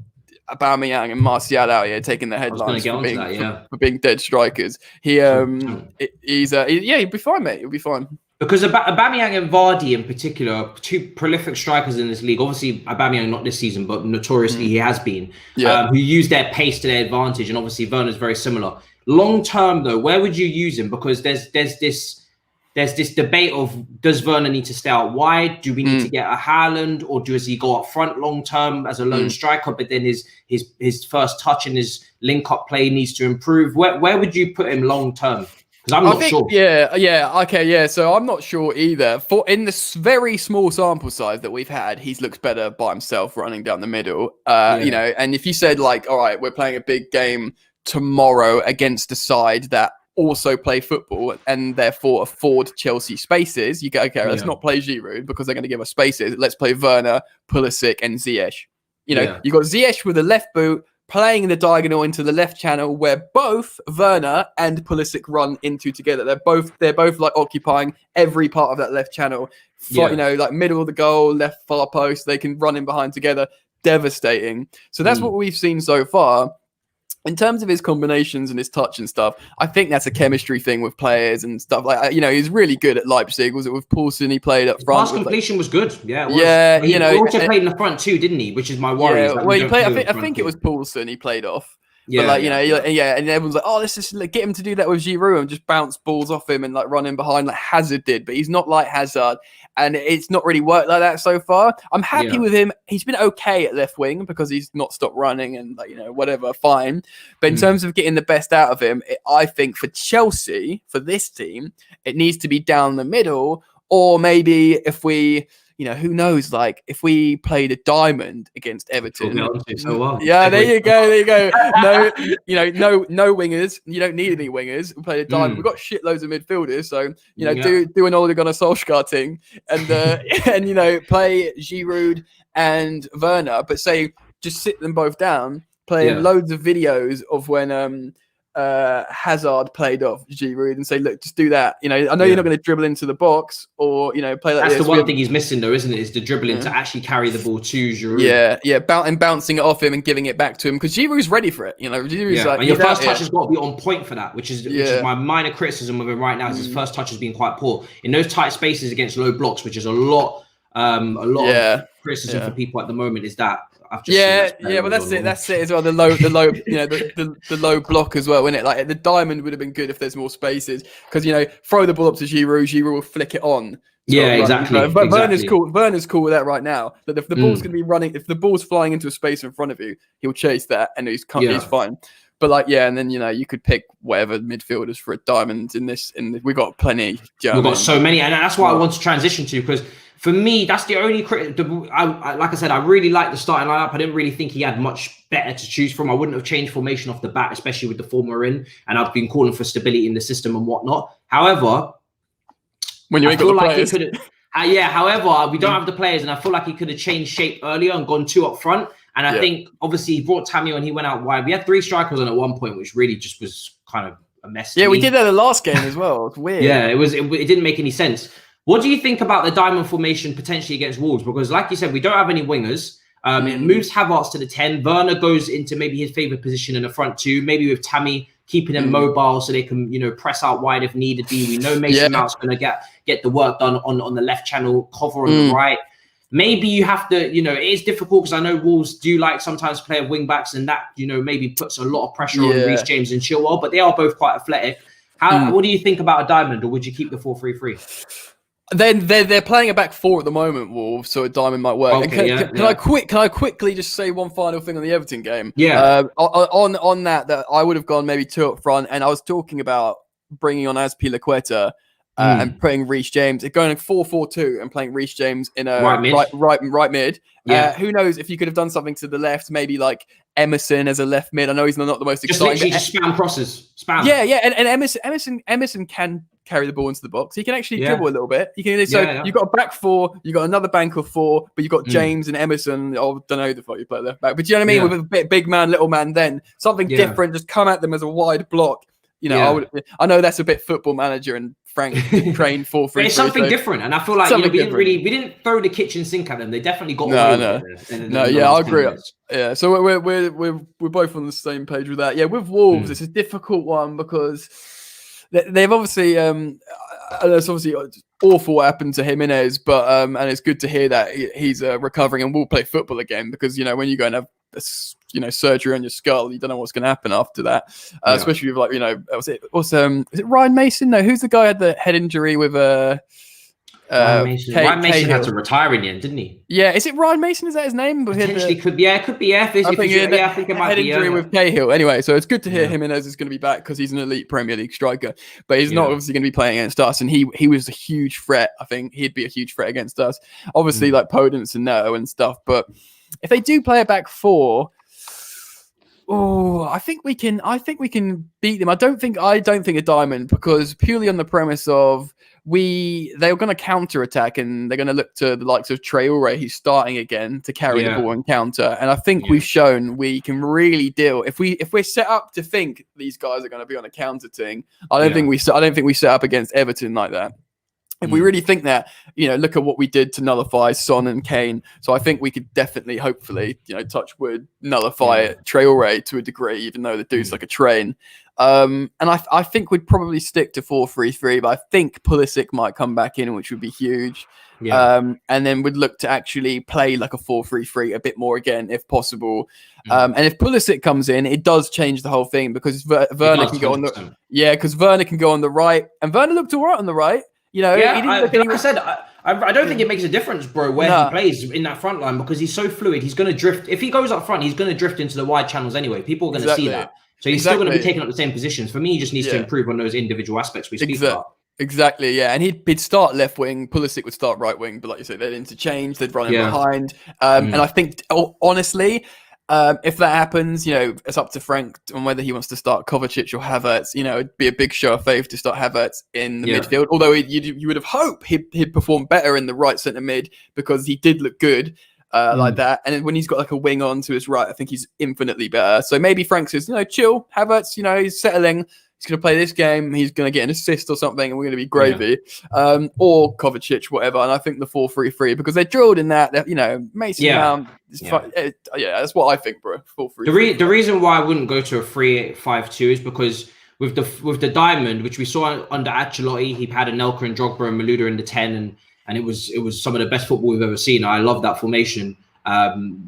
B: Aubameyang and Martial out here taking the headlines for being dead strikers. He'll be fine, mate. He'll be fine.
A: Because Aubameyang and Vardy in particular are two prolific strikers in this league. Obviously, Aubameyang not this season, but notoriously he has been. Who use their pace to their advantage, and obviously Werner's very similar. Long term, though, where would you use him? Because there's this debate of, does Werner need to stay out wide? Do we need to get a Haaland, or does he go up front long term as a lone striker? But then his first touch and his link up play needs to improve. Where would you put him long term? Because I'm not sure. So I'm not sure either. In this very small sample size that we've had, he's looked better by himself running down the middle. And if you said like, all right, we're playing a big game tomorrow against a side that also play football and therefore afford Chelsea spaces, you go, okay, let's not play Giroud because they're going to give us spaces. Let's play Werner, Pulisic, and Ziyech. You got Ziyech with a left boot, playing the diagonal into the left channel where both Werner and Pulisic run into together. They're both like occupying every part of that left channel. Like middle of the goal, left far post. They can run in behind together. Devastating. So that's what we've seen so far.
B: in terms of his combinations and his touch and stuff, I think that's a chemistry thing with players and stuff. Like, he's really good at Leipzig. Was it with Poulsen? He played up front.
A: Pass completion was good. Yeah, it was.
B: Yeah,
A: he also played in the front too, didn't he? Which is my worry.
B: Yeah, well, he played. I think it was Poulsen. He played off. Yeah, but and everyone's like, oh, let's just get him to do that with Giroud and just bounce balls off him and like run in behind like Hazard did. But he's not like Hazard, and it's not really worked like that so far. I'm happy with him. He's been okay at left wing because he's not stopped running and whatever, fine. But in terms of getting the best out of him, I think for Chelsea, for this team, it needs to be down the middle, or maybe if we. Who knows? Like, if we played a diamond against Everton, yeah, there you go. No wingers. You don't need any wingers. We played a diamond. We've got shitloads of midfielders, so do an Ole Gunnar Solskjaer thing, and play Giroud and Werner, but say just sit them both down, playing loads of videos of when Hazard played off Giroud and say, look, just do that. I know you're not going to dribble into the box or play like
A: that's
B: this.
A: The one thing he's missing though, isn't it? Is the dribbling to actually carry the ball to Giroud.
B: And bouncing it off him and giving it back to him because Giroud's ready for it. Giroud's
A: and your first touch has got to be on point for that, which is my minor criticism of him right now. Is his first touch has been quite poor in those tight spaces against low blocks, which is a lot of criticism for people at the moment. Is that. But that's it as well. The low block as well, isn't it? Like the diamond would have been good if there's more spaces because throw the ball up to Giroud will flick it on. Exactly.
B: But Werner's cool with that right now. That if the ball's going to be running, if the ball's flying into a space in front of you, he'll chase that and he's fine. But and then you could pick whatever midfielders for a diamond in this. And we've got plenty.
A: We've got so many, and that's what I want to transition to because. For me, that's the only like I said, I really like the starting lineup. I didn't really think he had much better to choose from. I wouldn't have changed formation off the bat, especially with the form we're in. And I've been calling for stability in the system and whatnot. However,
B: when you ain't got the players.
A: However, we don't have the players, and I feel like he could have changed shape earlier and gone 2 up front. And I think, obviously, he brought Tammy on, he went out wide. We had 3 strikers on at one point, which really just was kind of a mess.
B: Yeah, we did that the last game as well. It's weird.
A: It didn't make any sense. What do you think about the diamond formation potentially against Wolves? Because like you said, we don't have any wingers. It moves Havertz to the 10. Werner goes into maybe his favourite position in the front 2, maybe with Tammy keeping them mobile so they can, press out wide if needed be. We know Mason Mount's going to get the work done on the left channel, cover on the right. Maybe you have to, it is difficult because I know Wolves do like sometimes play with wing backs and that, maybe puts a lot of pressure on Reece James and Chilwell, but they are both quite athletic. What do you think about a diamond, or would you keep the 4-3-3?
B: Then they're playing a back 4 at the moment, Wolves, so a diamond might work.
A: Okay,
B: can I quickly just say one final thing on the Everton game? On that I would have gone maybe 2 up front, and I was talking about bringing on Azpilicueta and putting Reece James, going 4-4-2 and playing Reece James in a right mid. Who knows if you could have done something to the left, maybe like Emerson as a left mid. I know he's not the most exciting.
A: Just spam crosses. Spam.
B: And Emerson can carry the ball into the box. He can actually dribble a little bit. You've got a back 4, you've got another bank of 4, but you've got James and Emerson. Oh, don't know who the fuck you play left back. But do you know what I mean? With a big man, little man, then something different, just come at them as a wide block. I know that's a bit Football Manager and Frank trained 4-3-3.
A: It's something different, and I feel like we didn't throw the kitchen sink at them. They definitely got
B: I agree. Yeah, so we're both on the same page with that. Yeah, with Wolves, it's a difficult one because they've obviously it's obviously awful what happened to Jimenez, but and it's good to hear that he's recovering and will play football again because when you go and have surgery on your skull, you don't know what's going to happen after that. Especially with is it Ryan Mason? No, who's the guy who had the head injury with
A: Ryan Mason had to retire in the end, didn't he?
B: Yeah, is it Ryan Mason? Is that his name?
A: Potentially could be. I think it might
B: head
A: be.
B: Injury with Cahill. Anyway, so it's good to hear Jimenez is going to be back because he's an elite Premier League striker, but he's not obviously going to be playing against us. And he was a huge threat. I think he'd be a huge threat against us. Obviously, like Podence and Neto and stuff. But if they do play a back 4. I think we can beat them. I don't think a diamond because purely on the premise of they're going to counter attack and they're going to look to the likes of Traore, who's starting again to carry the ball and counter. And I think we've shown we can really deal if we're set up to think these guys are going to be on a counter thing. I don't think we set up against Everton like that. If we really think that, look at what we did to nullify Son and Kane. So I think we could definitely, hopefully, touch wood, nullify Traore to a degree, even though the dude's like a train. And I think we'd probably stick to 4-3-3, but I think Pulisic might come back in, which would be huge. And then we'd look to actually play like a 4-3-3 a bit more again, if possible. And if Pulisic comes in, it does change the whole thing because Werner can go on the because Werner can go on the right, and Werner looked all right on the right. I
A: said, I don't think it makes a difference, bro, where he plays in that front line because he's so fluid. He's going to drift. If he goes up front, he's going to drift into the wide channels anyway. People are going to see that. So he's still going to be taking up the same positions. For me, he just needs to improve on those individual aspects we speak about.
B: Exactly, yeah. And he'd start left wing, Pulisic would start right wing, but like you said, they'd interchange, they'd run him behind. And I think, honestly, if that happens, it's up to Frank on whether he wants to start Kovacic or Havertz. It'd be a big show of faith to start Havertz in the midfield. Although you would have hoped he'd perform better in the right centre mid because he did look good like that. And when he's got like a wing on to his right, I think he's infinitely better. So maybe Frank says, chill, Havertz, he's settling. He's going to play this game. He's going to get an assist or something, and we're going to be gravy. Or Kovacic, whatever. And I think the 4-3-3 because they're drilled in that. Mason Mount. That's what I think, bro. 4-3-3.
A: The reason why I wouldn't go to a 3-5-2 is because with the diamond, which we saw under Ancelotti, he had Anelka and Drogba and Malouda in the 10, and it was some of the best football we've ever seen. I love that formation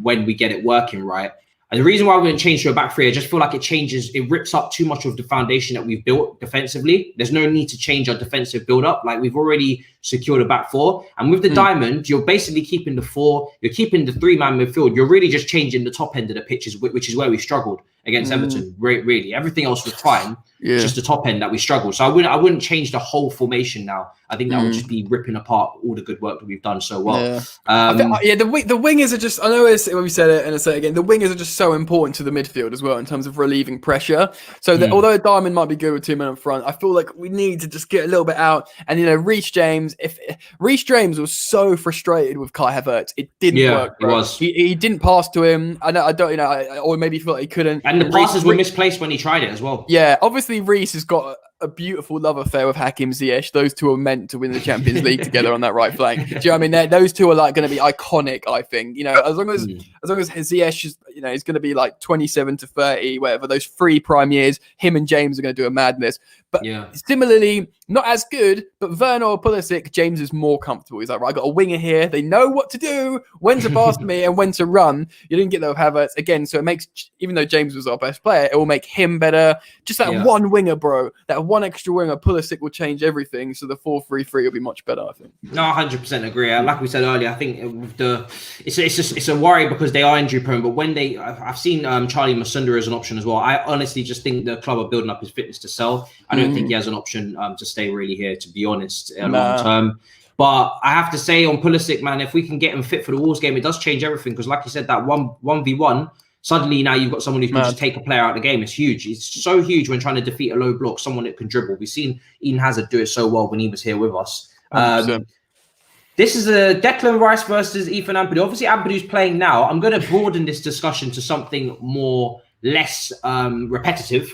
A: when we get it working right. And the reason why we wouldn't change to a back three, I just feel like it rips up too much of the foundation that we've built defensively. There's no need to change our defensive build-up. Like, we've already secured a back four. And with the diamond, you're basically keeping the four, you're keeping the three-man midfield. You're really just changing the top end of the pitch, which is where we struggled against Everton. Really. Everything else was fine. It's just the top end that we struggled. So I wouldn't change the whole formation now. I think that would just be ripping apart all the good work that we've done so well.
B: The wingers are just, I know when we said it and I say it again, the wingers are just so important to the midfield as well in terms of relieving pressure. So although Diamond might be good with 2 men up front, I feel like we need to just get a little bit out. And Reece James, if Reece James was so frustrated with Kai Havertz, it didn't work. Bro. He didn't pass to him. I don't, or maybe he felt like he couldn't.
A: And the passes were misplaced when he tried it as well.
B: Yeah, obviously Reece has got a beautiful love affair with Hakim Ziyech. Those two are meant to win the Champions League together on that right flank. Do you know what I mean? Those two are like going to be iconic, I think. As long as Ziyech is, he's going to be like 27 to 30, whatever. Those 3 prime years, him and James are going to do a madness. But similarly, not as good, but Werner or Pulisic, James is more comfortable. He's like, right, I got a winger here. They know what to do, when to pass to me and when to run. You didn't get that with Havertz. Again, so it makes, even though James was our best player, it will make him better. Just that one winger, bro. That one extra winger, Pulisic will change everything. So the 4-3-3 will be much better, I think.
A: No, 100% agree. Like we said earlier, I think it's a worry because they are injury prone. But when I've seen Charlie Masunda as an option as well. I honestly just think the club are building up his fitness to sell. I don't think he has an option to stay really here, to be honest, long term. But I have to say on Pulisic, man, if we can get him fit for the Wolves game, it does change everything. Because like you said, that 1v1, suddenly now you've got someone who can just take a player out of the game. It's huge. It's so huge when trying to defeat a low block, someone that can dribble. We've seen Eden Hazard do it so well when he was here with us. This is a Declan Rice versus Ethan Ampadu. Obviously, Ampadu's playing now. I'm going to broaden this discussion to something less repetitive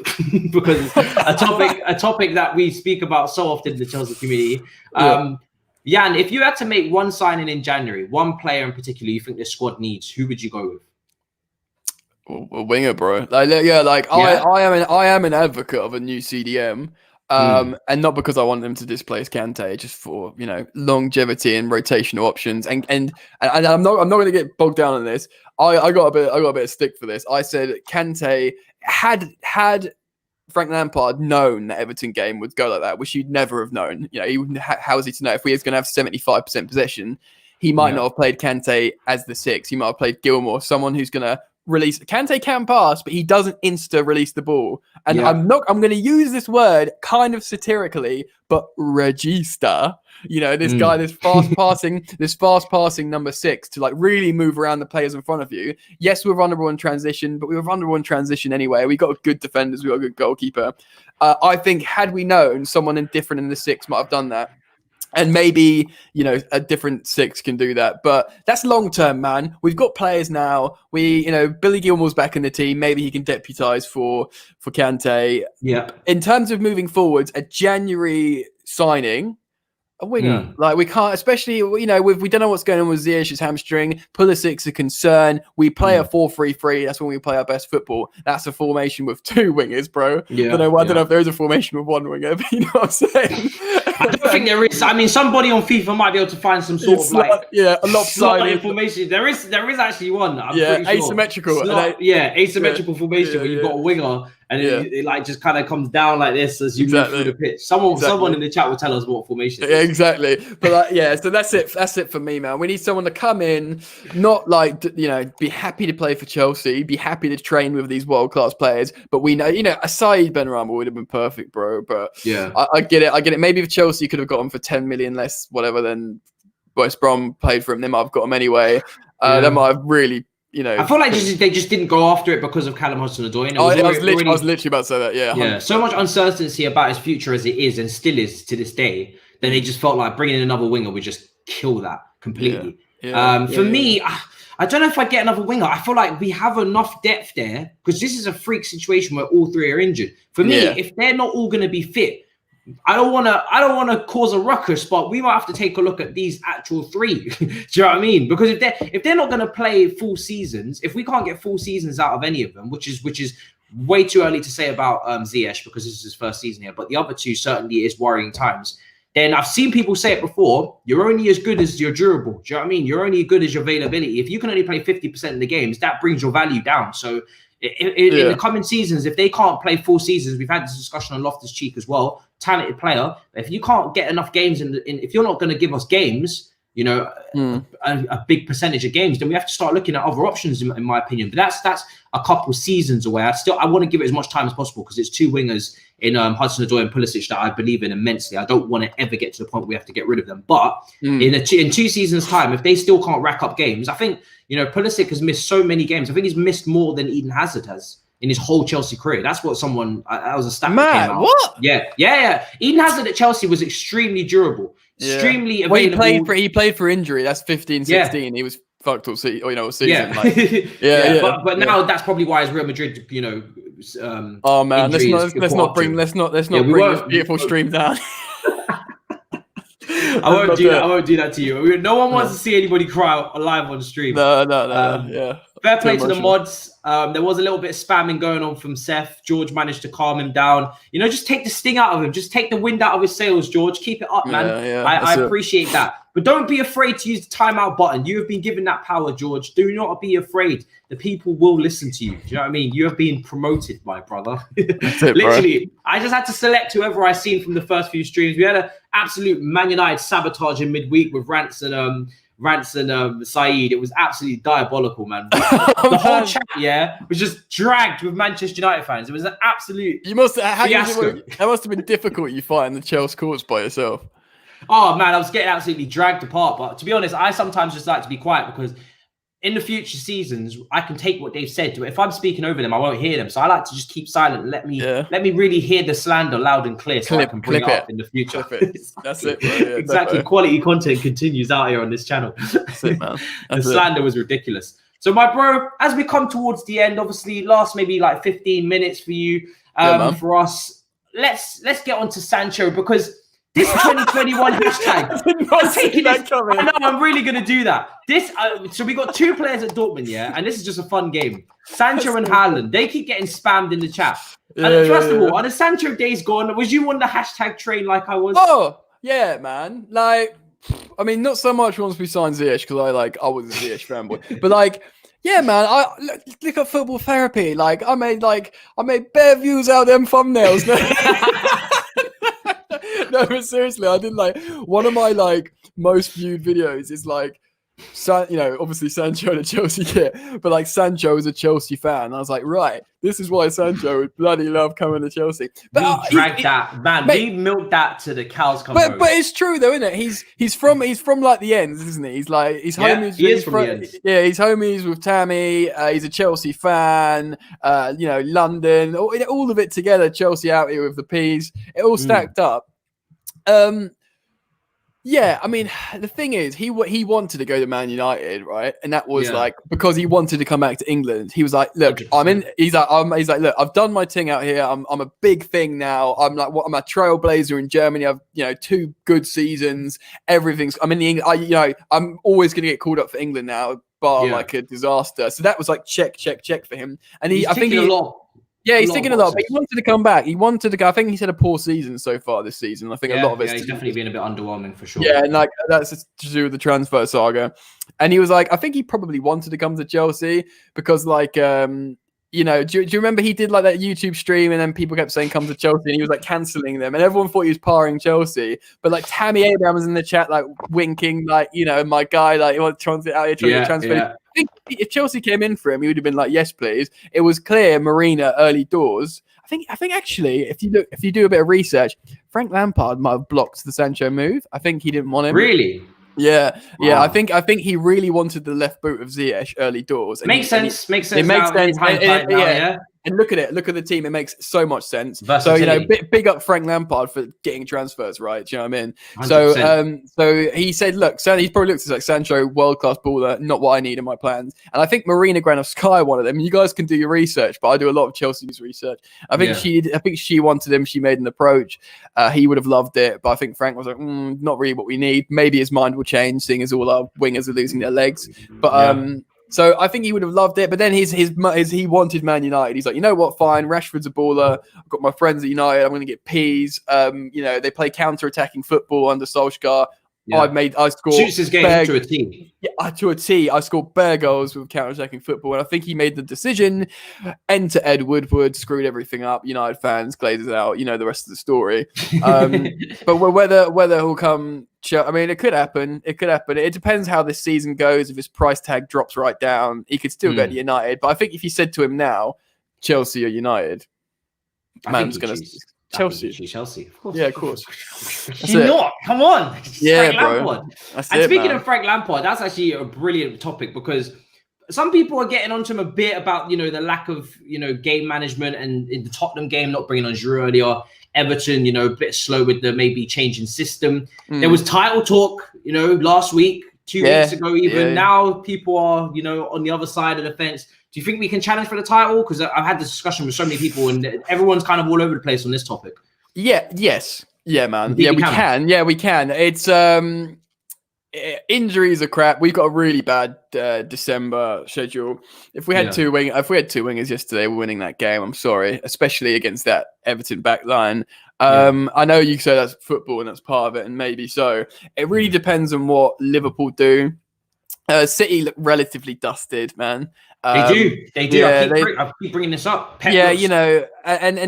A: because a topic that we speak about so often in the Chelsea community. Jan, if you had to make one signing in January, one player in particular you think this squad needs, who would you go with?
B: A winger, bro. I am an advocate of a new CDM. And not because I want them to displace Kante, just for longevity and rotational options. And I'm not going to get bogged down on this. I got a bit of stick for this. I said Kante had Frank Lampard known that Everton game would go like that, which you'd never have known. How is he to know if we was going to have 75% possession? He might not have played Kante as the 6. He might have played Gilmour, someone who's going to release. Kante can pass, but he doesn't insta release the ball. And I'm going to use this word kind of satirically, but regista. This guy, this fast passing number 6 to like really move around the players in front of you. Yes, we're vulnerable in transition, but we were vulnerable in transition anyway. We got good defenders, we got a good goalkeeper. I think had we known someone different in the 6 might have done that. And maybe, a different 6 can do that. But that's long-term, man. We've got players now. Billy Gilmour's back in the team. Maybe he can deputise for Kante.
A: Yeah.
B: In terms of moving forwards, a January signing, A winger. Like, we can't, especially, we don't know what's going on with Ziyech's hamstring. Pulisic's a concern. We play a 4-3-3. That's when we play our best football. That's a formation with 2 wingers, bro.
A: Yeah,
B: I don't know if there is a formation with 1 winger, but you know what I'm saying?
A: I don't think there is. I mean, somebody on FIFA might be able to find some sort of
B: a lopsided
A: formation. There is actually one. I'm
B: pretty sure. Asymmetrical.
A: Asymmetrical formation where you've got a winger and it like just kind of comes down like this as you move through the pitch. Someone in the chat will tell us what formation.
B: Yeah, exactly. But so that's it. That's it for me, man. We need someone to come in, not be happy to play for Chelsea, be happy to train with these world class players. But we know, a Saeed Benrahma would have been perfect, bro. But
A: yeah,
B: I get it. Maybe if Chelsea could have got him for 10 million less, whatever, than West Brom paid for him, they might have got him anyway. They might have really. I
A: feel like they just didn't go after it because of Callum Hudson-Odoi.
B: I was literally about to say that. Yeah, 100%.
A: Yeah. So much uncertainty about his future as it is and still is to this day. Then they just felt like bringing in another winger would just kill that completely. For me, I don't know if I get another winger. I feel like we have enough depth there because this is a freak situation where all 3 are injured. For me, if they're not all going to be fit, I don't want to cause a ruckus, but we might have to take a look at these actual 3. Do you know what I mean? Because if they're not going to play full seasons, if we can't get full seasons out of any of them, which is way too early to say about Ziyech because this is his first season here, but the other 2 certainly is worrying times. Then I've seen people say it before, you're only as good as you're durable. Do you know what I mean? You're only as good as your availability. If you can only play 50% of the games, that brings your value down. So in the coming seasons, if they can't play full seasons, we've had this discussion on Loftus-Cheek as well, talented player. If you can't get enough games, if you're not going to give us games, a big percentage of games, then we have to start looking at other options, in my opinion. But that's a couple seasons away. I want to give it as much time as possible because it's 2 wingers in Hudson-Odoi and Pulisic that I believe in immensely. I don't want to ever get to the point where we have to get rid of them. But in 2 seasons' time, if they still can't rack up games, I think Pulisic has missed so many games. I think he's missed more than Eden Hazard has in his whole Chelsea career. That's what that was a stat that came out.
B: What?
A: Yeah. Eden Hazard at Chelsea was extremely durable. Extremely available.
B: He played for injury. That's 15, 16. He was fucked all season.
A: Yeah. But now that's probably why his Real Madrid,
B: oh man, let's not bring this beautiful stream down.
A: I won't do that to you. No one wants to see anybody cry live on stream.
B: No.
A: Fair play to the mods. There was a little bit of spamming going on from Seth. George managed to calm him down. Just take the sting out of him. Just take the wind out of his sails, George. Keep it up, man. I appreciate that. But don't be afraid to use the timeout button. You have been given that power, George. Do not be afraid. The people will listen to you. Do you know what I mean? You have been promoted, my brother. Literally, I just had to select whoever I seen from the first few streams. We had an absolute Man United sabotage in midweek with Rants and Saeed. It was absolutely diabolical, man. The whole chat, was just dragged with Manchester United fans. It was an absolute fiasco.
B: That must have been difficult. You fighting the Chelsea courts by yourself.
A: Oh man, I was getting absolutely dragged apart. But to be honest, I sometimes just like to be quiet because in the future seasons, I can take what they've said. If I'm speaking over them, I won't hear them. So I like to just keep silent and let me really hear the slander loud and clear so I can bring it up in the future.
B: That's it, bro. Yeah,
A: exactly. Quality content continues out here on this channel.
B: That's it, man.
A: The slander was ridiculous. So my bro, as we come towards the end, obviously last maybe like 15 minutes for you, for us, let's get on to Sancho because this 2021 hashtag. I'm taking this. I know I'm really going to do that. So we got 2 players at Dortmund, and this is just a fun game. Sancho and Haaland. They keep getting spammed in the chat. And first of all, are the Sancho days gone? Was you on the hashtag train like I was?
B: Oh, yeah, man. Like, I mean, not so much once we signed Ziyech because I was a Ziyech fanboy, but yeah, man. I look at football therapy. Like, I made bare views out of them thumbnails. No, but seriously, I did one of my most viewed videos is obviously Sancho in a Chelsea kit, but Sancho is a Chelsea fan. And I was like, right, this is why Sancho would bloody love coming to Chelsea.
A: But we dragged that, man. We milked that to the cows come home.
B: But it's true though, isn't it? He's from the ends, isn't he? He's homies.
A: He is from the ends.
B: Yeah, he's homies with Tammy. He's a Chelsea fan. London, all of it together. Chelsea out here with the P's. It all stacked up. Yeah, I mean, the thing is, he wanted to go to Man United, right? And that was like because he wanted to come back to England. He was like, "Look, 100%. I'm in." He's like, "Look, I've done my thing out here. I'm a big thing now. I'm like, I'm a trailblazer in Germany. I've 2 good seasons. Everything's. I'm in the. I'm always going to get called up for England now, bar like a disaster. So that was like check for him. And I think he. Yeah, he's thinking a lot, but he wanted to come back. He wanted to go. I think he's had a poor season so far this season. I think a lot of it's
A: he's definitely been a bit underwhelming for sure.
B: Yeah, and like that's to do with the transfer saga. And he was like, I think he probably wanted to come to Chelsea because, like, do you remember he did like that YouTube stream and then people kept saying come to Chelsea and he was like cancelling them and everyone thought he was parring Chelsea. But like Tammy Abraham was in the chat like winking, like, my guy, like he wants to transfer out here, trying to transfer. Yeah. I think if Chelsea came in for him, he would have been like, yes, please. It was clear Marina early doors. I think actually, if you do a bit of research, Frank Lampard might have blocked the Sancho move. I think he didn't want him.
A: Really?
B: Yeah. I think he really wanted the left boot of Ziyech early doors.
A: Makes sense.
B: It makes sense. And look at the team. It makes so much sense.
A: Versatility.
B: So big up Frank Lampard for getting transfers right. Do you know what I mean? 100%. So he said, look, he's probably looked at like Sancho, world class baller, not what I need in my plans. And I think Marina Granovskaya one of them. You guys can do your research, but I do a lot of Chelsea's research. I think she wanted him. She made an approach. He would have loved it, but I think Frank was like, not really what we need. Maybe his mind will change, seeing as all our wingers are losing their legs. But so I think he would have loved it, but then he wanted Man United. He's like, you know what? Fine. Rashford's a baller. I've got my friends at United. I'm going to get peas. They play counter-attacking football under Solskjaer. Yeah. I scored.
A: Shoots his game to a T.
B: Yeah, to a T. I scored bare goals with counter-attacking football, and I think he made the decision. Enter Ed Woodward, screwed everything up. United fans, Glazers out. You know the rest of the story. But whether he'll come. I mean, it could happen. It depends how this season goes. If his price tag drops right down, he could still go to United. But I think if you said to him now, Chelsea or United, man's going to
A: Chelsea. Of course.
B: Yeah, of course.
A: Come on.
B: Yeah,
A: Frank
B: bro.
A: Lampard. And speaking of Frank Lampard, that's actually a brilliant topic because some people are getting onto him a bit about, the lack of, game management and in the Tottenham game, not bringing on Giroud earlier. Everton, a bit slow with the maybe changing system. There was title talk, last week, 2 weeks ago even. Yeah. Now people are, on the other side of the fence. Do you think we can challenge for the title? Because I've had this discussion with so many people and everyone's kind of all over the place on this topic.
B: Yeah, yes. Yeah, man. Yeah, we can. Yeah, we can. It's injuries are crap. We've got a really bad December schedule. If we had two wingers yesterday, we're winning that game. I'm sorry, especially against that Everton back line. I know you say that's football and that's part of it, and maybe so. It really depends on what Liverpool do. City look relatively dusted, man.
A: They do. Yeah, I keep bringing this up.
B: And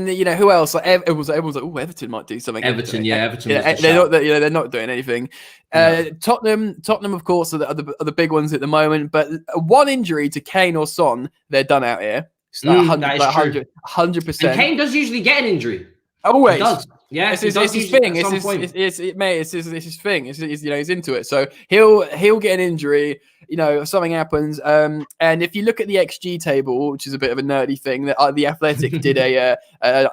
B: who else? Like everyone's like, oh, Everton might do something.
A: Everton.
B: They're not doing anything. Tottenham, of course, are the big ones at the moment. But one injury to Kane or Son, they're done out here. 100%.
A: And Kane does usually get an injury.
B: Always.
A: He does. Yeah,
B: it's his thing. It's his thing. He's into it. So he'll get an injury. If something happens. And if you look at the XG table, which is a bit of a nerdy thing, that the Athletic did I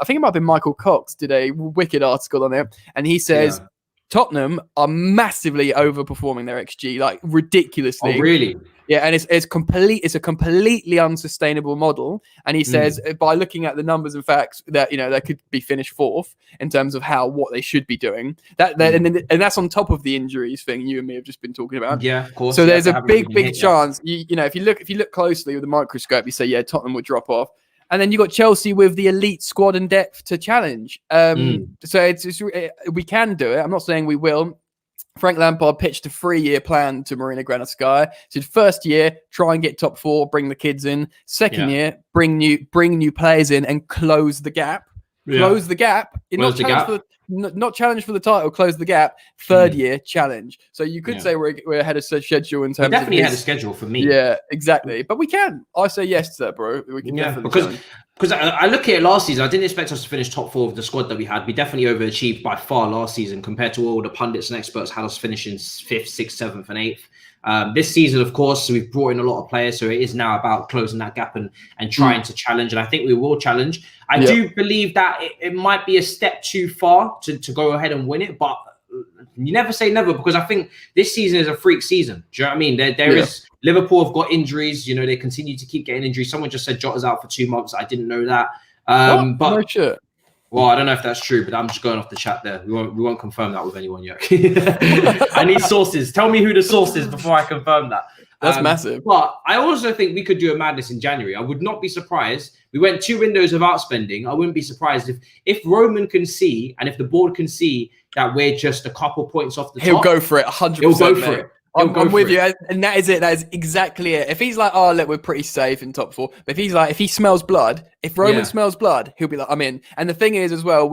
B: think it might have been Michael Cox did a wicked article on it, and he says Tottenham are massively overperforming their XG, like ridiculously.
A: Oh, really?
B: Yeah, and it's a completely unsustainable model. And he says by looking at the numbers and facts that they could be finished fourth in terms of what they should be doing. And that's on top of the injuries thing you and me have just been talking about.
A: Yeah, of course.
B: So there's a big chance. If you look closely with the microscope, you say Tottenham would drop off. And then you got Chelsea with the elite squad and depth to challenge. So we can do it. I'm not saying we will. Frank Lampard pitched a 3-year plan to Marina Granovskaya. So first year, try and get top 4, bring the kids in. Second year, bring new players in and close the gap. Close the gap. Not challenge for the title, close the gap. Third year, challenge. So you could say we're ahead of schedule in terms of
A: definitely ahead of schedule for me.
B: Yeah, exactly. But we can. I say yes to that, bro. We can definitely
A: because I look at it last season, I didn't expect us to finish top 4 of the squad that we had. We definitely overachieved by far last season compared to all the pundits and experts had us finishing 5th, 6th, 7th, and 8th. This season, of course, we've brought in a lot of players, so it is now about closing that gap and trying to challenge. And I think we will challenge. I do believe that it might be a step too far to go ahead and win it, but you never say never, because I think this season is a freak season. Do you know what I mean? There is Liverpool have got injuries. You know, they continue to keep getting injuries. Someone just said Jota's out for 2 months. I didn't know that. But
B: no shit.
A: Well, I don't know if that's true, but I'm just going off the chat there. We won't confirm that with anyone yet. I need sources. Tell me who the source is before I confirm that.
B: That's massive.
A: But I also think we could do a madness in January. I would not be surprised. We went 2 windows without spending. I wouldn't be surprised if Roman can see, and if the board can see that we're just a couple points off the top.
B: He'll go for it 100%.
A: He'll go for it.
B: I'm with you, and that is it. That is exactly it. If he's like, oh, look, we're pretty safe in top 4. But if he's like, if he smells blood, if Roman smells blood, he'll be like, I'm in. And the thing is, as well,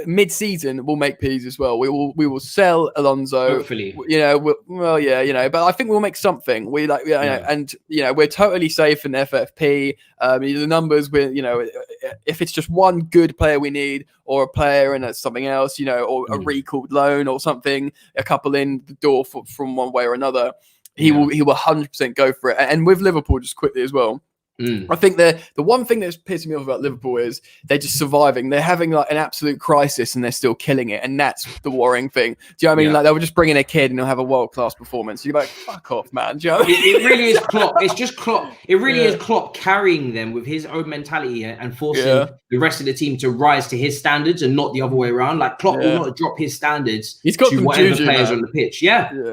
B: mid-season we'll make peas as well. We will sell Alonso.
A: Hopefully,
B: but I think we'll make something. And we're totally safe in FFP. The numbers, if it's just one good player we need, or a player and something else, or a recalled loan or something, a couple in the door from one way or another, he will 100% go for it. And with Liverpool, just quickly as well. I think the one thing that's pissing me off about Liverpool is they're just surviving. They're having like an absolute crisis and they're still killing it, and that's the worrying thing. Do you know what I mean? Like they'll just bring in a kid and he'll have a world-class performance. You're like, fuck off, man. Do you know what I mean?
A: It really is Klopp. It's just Klopp. It really is Klopp carrying them with his own mentality and forcing the rest of the team to rise to his standards and not the other way around. Like Klopp will not drop his standards to whatever players on the pitch.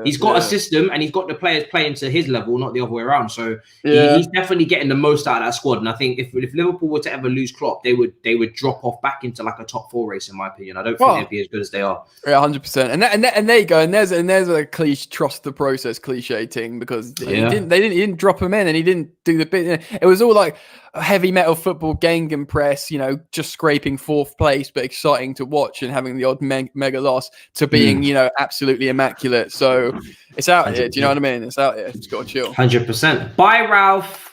A: He's got a system and he's got the players playing to his level, not the other way around. So he's definitely getting the most out of that squad. And I think if Liverpool were to ever lose Klopp, they would drop off back into like a top 4 race, in my opinion. I don't think they'd be as good as they are.
B: Yeah, 100%. And there you go. And there's a cliche, trust the process cliche thing, because he didn't drop him in, and he didn't do the bit. It was all like heavy metal football, gegenpress, just scraping 4th place, but exciting to watch and having the odd mega loss, to being, absolutely immaculate. So it's out 100%. Here. Do you know what I mean? It's out here. It's got to chill.
A: 100%. Bye, Ralph.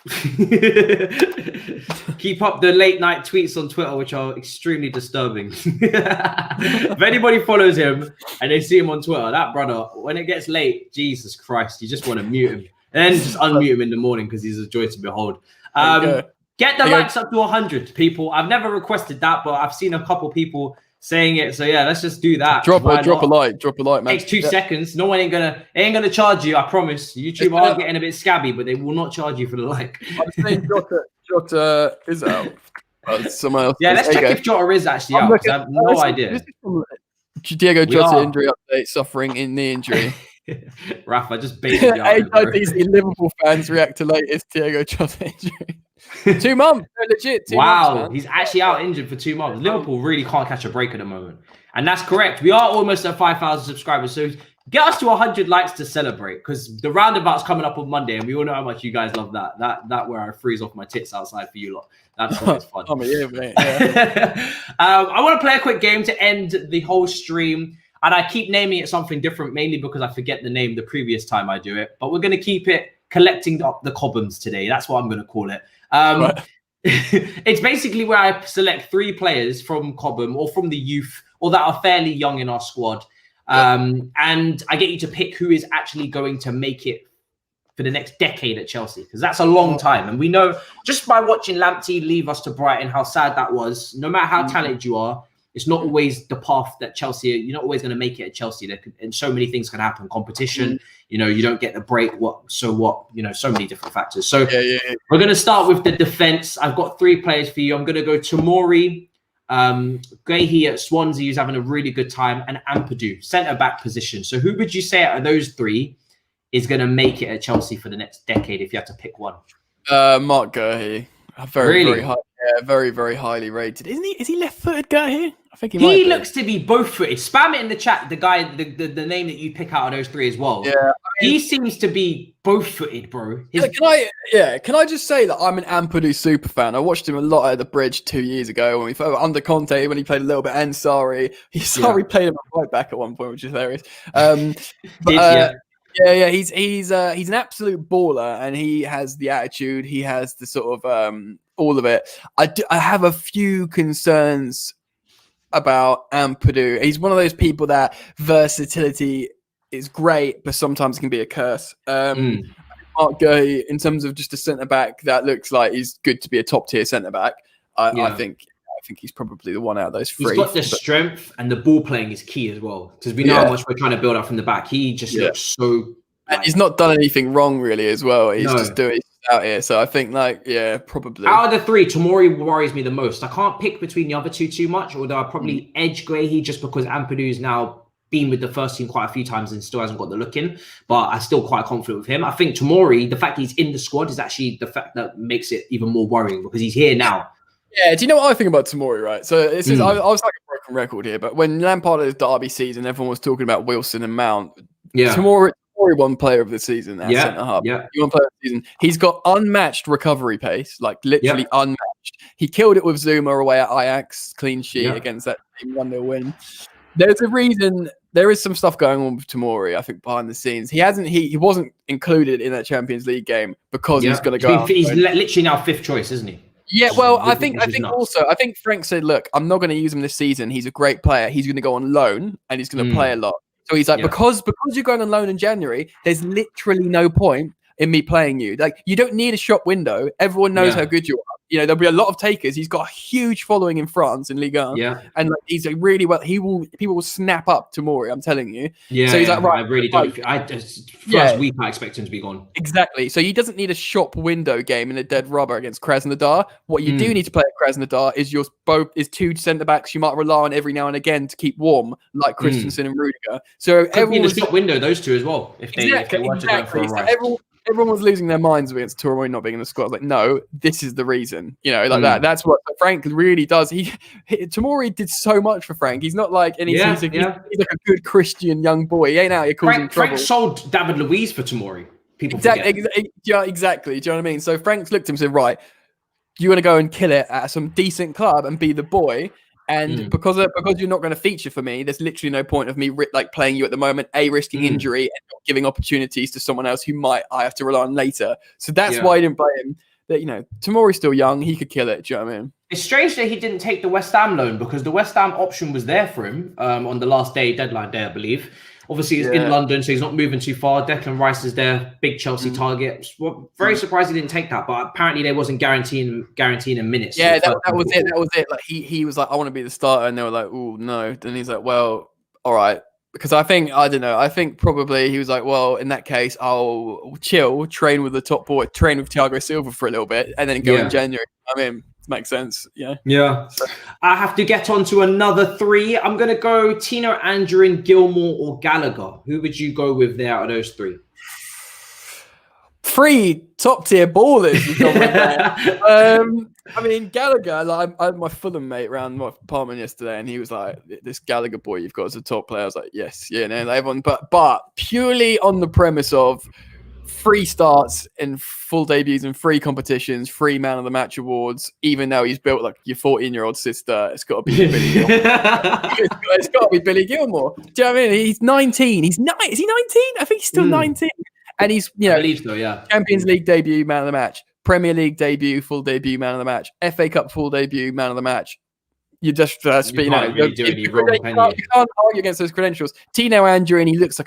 A: Keep up the late night tweets on Twitter, which are extremely disturbing. If anybody follows him and they see him on Twitter, that brother, when it gets late, Jesus Christ, you just want to mute him and then just unmute him in the morning, because he's a joy to behold. Get the likes up to 100, people. I've never requested that, but I've seen a couple people saying it. So yeah, let's just do that.
B: Drop a like, man.
A: Takes 2 seconds. No one ain't gonna charge you. I promise. YouTube are getting a bit scabby, but they will not charge you for the like.
B: I'm saying Jota is out. Someone else.
A: Yeah, let's check if Jota is actually out. I have no idea.
B: Diego Jota injury update, suffering in knee injury.
A: Rafa, just baited you out.
B: These Liverpool fans react to latest Diego Jota injury. 2 months, legit. 2 months,
A: he's actually out injured for 2 months. Liverpool really can't catch a break at the moment, and that's correct. We are almost at 5,000 subscribers, so get us to 100 likes to celebrate, because the roundabout's coming up on Monday, and we all know how much you guys love that where I freeze off my tits outside for you lot. That's always fun.
B: Mate.
A: I want to play a quick game to end the whole stream. And I keep naming it something different, mainly because I forget the name the previous time I do it. But we're going to keep it collecting up the Cobhams today. That's what I'm going to call it. It's basically where I select 3 players from Cobham or from the youth, or that are fairly young in our squad. And I get you to pick who is actually going to make it for the next decade at Chelsea, because that's a long time. And we know just by watching Lamptey leave us to Brighton how sad that was. No matter how talented you are, it's not always the path that Chelsea, you're not always going to make it at Chelsea. And so many things can happen. Competition, you don't get the break. So many different factors. So we're going to start with the defense. I've got 3 players for you. I'm going to go Tomori, Guehi at Swansea, who's having a really good time, and Ampadu, centre-back position. So who would you say out of those 3 is going to make it at Chelsea for the next decade if you had to pick one?
B: Mark Guehi. Very high. Yeah, very, very highly rated. Isn't he? Is he left-footed, Guehi? I think he
A: looks to be both-footed. Spam it in the chat. The guy, the name that you pick out of those 3 as well. Yeah, he seems to be both-footed, bro.
B: Can I just say that I'm an Ampadu super fan. I watched him a lot at the Bridge 2 years ago when we under Conte, when he played a little bit. And Sarri played him right back at one point, which is hilarious. Yeah, he's an absolute baller, and he has the attitude. He has the sort of all of it. I have a few concerns about Ampadu. He's one of those people that versatility is great, but sometimes it can be a curse. Mark Guehi, in terms of just a centre back that looks like he's good to be a top tier centre back, I think I think he's probably the one out of those three.
A: He's got the strength, and the ball playing is key as well, because we know how much we're trying to build up from the back. He just looks so.
B: And he's not done anything wrong really as well. He's just doing it out here. So I think probably.
A: Out of the three, Tomori worries me the most. I can't pick between the other two too much, although I probably edge Guehi just because Ampadu's now been with the first team quite a few times and still hasn't got the look in. But I'm still quite confident with him. I think Tomori, the fact he's in the squad is actually the fact that makes it even more worrying because he's here now.
B: Yeah, do you know what I think about Tomori, right? So this is I was like a broken record here, but when Lampard had his derby season, everyone was talking about Wilson and Mount. Yeah. Tomori won player of the season at centre half. Yeah. He won player of the season. He's got unmatched recovery pace, like literally unmatched. He killed it with Zuma away at Ajax, clean sheet against that team, 1-0 win. There's a reason. There is some stuff going on with Tomori, I think, behind the scenes. He wasn't included in that Champions League game because he's going to go out.
A: He's literally now fifth choice, isn't he?
B: Yeah, well, I think Frank said, look, I'm not going to use him this season. He's a great player. He's going to go on loan and he's going to play a lot. So he's like, because you're going on loan in January, there's literally no point in me playing you. Like, you don't need a shop window. Everyone knows how good you are. You know, there'll be a lot of takers. He's got a huge following in France in Ligue 1. Yeah. And like, he's like really well. People will snap up Tomori, I'm telling you. Yeah. So he's like, right.
A: I really don't. First week, I expect him to be gone.
B: Exactly. So he doesn't need a shop window game in a dead rubber against Krasnodar. What you do need to play at Krasnodar is two centre backs you might rely on every now and again to keep warm, like Christensen and Rudiger. So
A: everyone in the shop window, those two as well. If they want to go for a ride.
B: Everyone was losing their minds against Tomori not being in the squad. I was like, no, this is the reason. You know, like that. That's what Frank really does. Tomori did so much for Frank. He's not like he's like a good Christian young boy. He ain't out here causing trouble.
A: Frank sold David Luiz for Tomori. People
B: exactly. Do you know what I mean? So Frank's looked at him and said, right, you want to go and kill it at some decent club and be the boy. And because you're not going to feature for me, there's literally no point of me playing you at the moment, risking injury and not giving opportunities to someone else who I have to rely on later. So that's why I didn't play him. That, you know, Tomori's still young. He could kill it. Do you know what I mean?
A: It's strange that he didn't take the West Ham loan because the West Ham option was there for him on the last deadline day, I believe. Obviously, he's in London, so he's not moving too far. Declan Rice is there, big Chelsea target. Well, very surprised he didn't take that, but apparently they wasn't guaranteeing him minutes.
B: Yeah, that was it. That was it. Like he was like, I want to be the starter, and they were like, oh no. Then he's like, well, all right. Because I think probably he was like, well, in that case, I'll chill, train with the top boy, train with Thiago Silva for a little bit, and then go in January. I mean, makes sense. Yeah.
A: So, I have to get on to another three. I'm going to go Tino, Andrew, Gilmour, or Gallagher. Who would you go with there out of those three?
B: Three top tier ballers. I mean, Gallagher, like, I had my Fulham mate around my apartment yesterday, and he was like, this Gallagher boy you've got as a top player. I was like, yes, like everyone, but purely on the premise of 3 starts and full debuts and 3 competitions, 3 man of the match awards, even though he's built like your 14-year-old sister, it's got to be Billy Gilmour. It's got to be Billy Gilmour. Do you know what I mean? He's 19. Is he 19? I think he's still 19. And he's,
A: I believe so, yeah.
B: Champions League debut, man of the match. Premier League debut, full debut, man of the match. FA Cup full debut, man of the match. You just you can't argue against those credentials. Tino Andrew, and he looks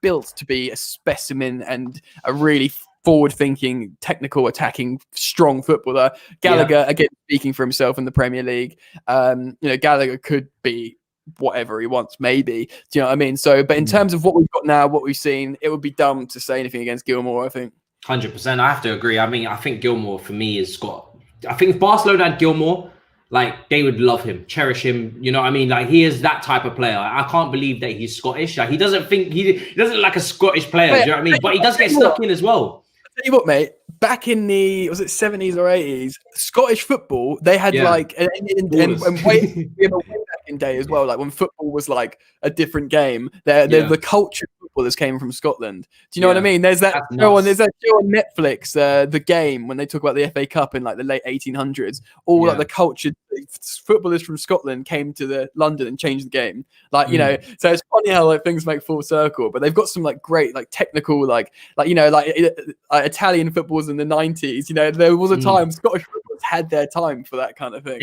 B: built to be a specimen and a really forward-thinking, technical, attacking, strong footballer. Gallagher, again, speaking for himself in the Premier League. Gallagher could be whatever he wants, maybe. Do you know what I mean? So, but in terms of what we've got now, what we've seen, it would be dumb to say anything against Gilmour, I think.
A: 100%. I have to agree. I mean, I think Gilmour for me I think if Barcelona had Gilmour, like, they would love him, cherish him. You know what I mean? Like, he is that type of player. I can't believe that he's Scottish. Like, he doesn't look like a Scottish player. Do you know what I mean? But he does get stuck in as well.
B: I'll tell you what, mate. Back in the 70s or 80s, Scottish football, they had way back in day as well. Like when football was like a different game, the culture of footballers came from Scotland. Do you know what I mean? There's that show on Netflix, The Game, when they talk about the FA Cup in like the late 1800s. All like the culture footballers from Scotland came to London and changed the game. Like so it's funny how like things make full circle. But they've got some like great like technical like Italian footballs in the 90s. You know, there was a time Scottish footballers had their time for that kind of thing.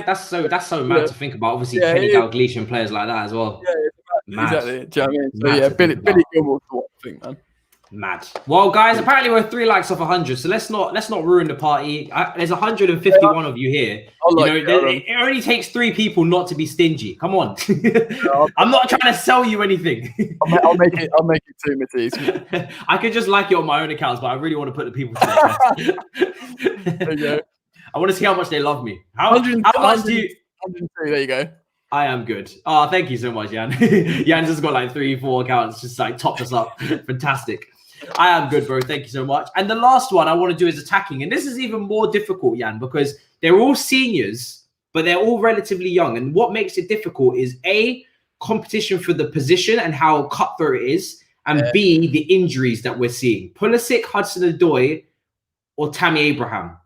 A: That's so mad to think about. Obviously, Kenny Dalglish and players like that as well.
B: Exactly. Do you know what I mean? So Billy Gilmour's the one thing, man.
A: Mad. Well, guys, apparently we're 3 likes off 100, so let's not ruin the party. There's 151 of you here. It only takes 3 people not to be stingy. Come on. I'm not trying to sell you anything.
B: I'll make it 2, Matisse.
A: I could just like it on my own accounts, but I really want to put the people to the test.
B: There you go.
A: I want to see how much they love me. How much do you?
B: 102, there you go.
A: I am good. Oh, thank you so much, Jan. Jan's just got like 3, 4 accounts, just like topped us up. Fantastic. I am good, bro. Thank you so much. And the last one I want to do is attacking. And this is even more difficult, Jan, because they're all seniors, but they're all relatively young. And what makes it difficult is A, competition for the position and how cutthroat it is. And B, the injuries that we're seeing. Pulisic, Hudson-Odoi, or Tammy Abraham.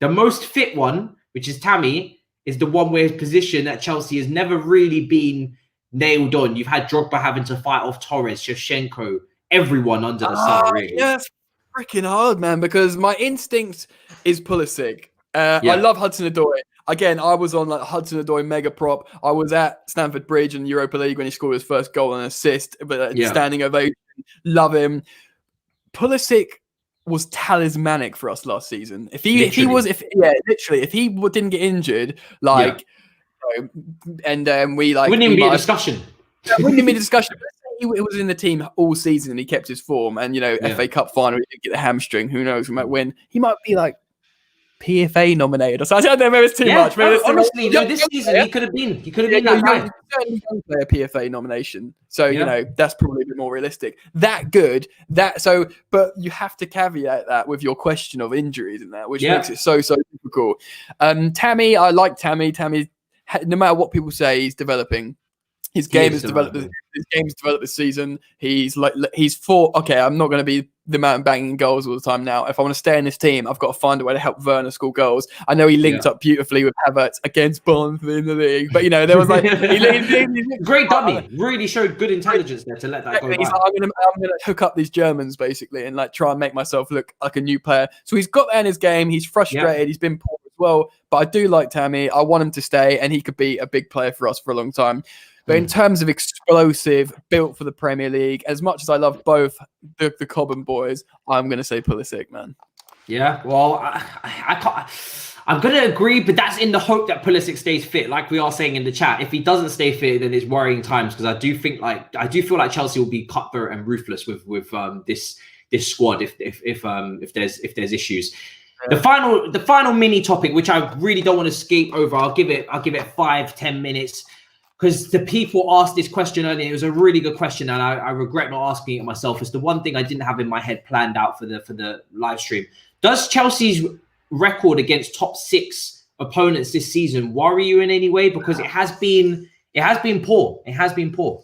A: The most fit one, which is Tammy, is the one where his position at Chelsea has never really been nailed on. You've had Drogba having to fight off Torres, Shevchenko, everyone under the sun, really.
B: Yeah, it's freaking hard, man, because my instinct is Pulisic. I love Hudson-Odoi. Again, I was on like Hudson-Odoi mega prop. I was at Stamford Bridge in the Europa League when he scored his first goal and assist, but standing ovation. Love him. Pulisic was talismanic for us last season. If he didn't get injured, and we like
A: wouldn't even be a discussion.
B: Wouldn't even be a discussion. He was in the team all season and he kept his form. And FA Cup final, he didn't get the hamstring. Who knows? We might win. He might be like PFA nominated or something. I don't know. Maybe it's too much.
A: Honestly, this season he could have been. He could have been that guy.
B: Certainly young player PFA nomination. So that's probably a bit more realistic. That good. But you have to caveat that with your question of injuries and that, which makes it so difficult. Tammy, I like Tammy. Tammy, no matter what people say, he's developing. His game has developed. His game's developed this season. He's for. Okay, I'm not going to be the man banging goals all the time now. If I want to stay in this team, I've got to find a way to help Werner score goals. I know he linked up beautifully with Havertz against Bond in the league, but there was like
A: great dummy. Really showed good intelligence there to let that go.
B: He's like, I'm gonna hook up these Germans basically and like try and make myself look like a new player. So he's got that in his game. He's frustrated. He's been poor as well, but I do like Tammy. I want him to stay, and he could be a big player for us for a long time. But in terms of explosive, built for the Premier League, as much as I love both the Cobham boys, I'm going to say Pulisic, man.
A: Yeah, well, I can't. I'm going to agree, but that's in the hope that Pulisic stays fit. Like we are saying in the chat, if he doesn't stay fit, then it's worrying times, because I do feel like Chelsea will be cutthroat and ruthless with this squad if there's issues. Yeah. The final mini topic, which I really don't want to skip over, I'll give it 5-10 minutes. Because the people asked this question earlier. It was a really good question, and I regret not asking it myself. It's the one thing I didn't have in my head planned out for the live stream. Does Chelsea's record against top 6 opponents this season worry you in any way? Because it has been poor. It has been poor.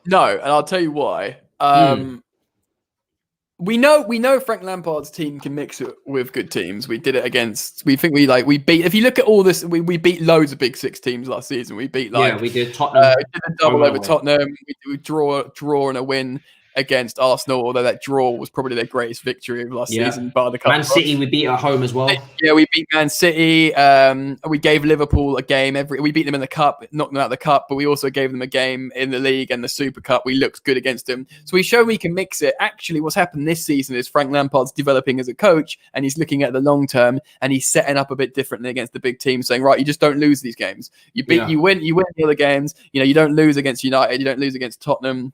B: No, and I'll tell you why. We know Frank Lampard's team can mix it with good teams. We did it against. We beat. If you look at all this, we beat loads of Big 6 teams last season. We beat
A: we did Tottenham.
B: We did a double over Tottenham. We draw and a win against Arsenal, although that draw was probably their greatest victory of last season. Bar the cup.
A: Man City, we beat at home as well.
B: Yeah, we beat Man City. We gave Liverpool a game. We beat them in the cup, knocked them out of the cup, but we also gave them a game in the league and the Super Cup. We looked good against them. So we show we can mix it. Actually, what's happened this season is Frank Lampard's developing as a coach, and he's looking at the long term, and he's setting up a bit differently against the big teams, saying, right, you just don't lose these games. You win the other games. You don't lose against United. You don't lose against Tottenham.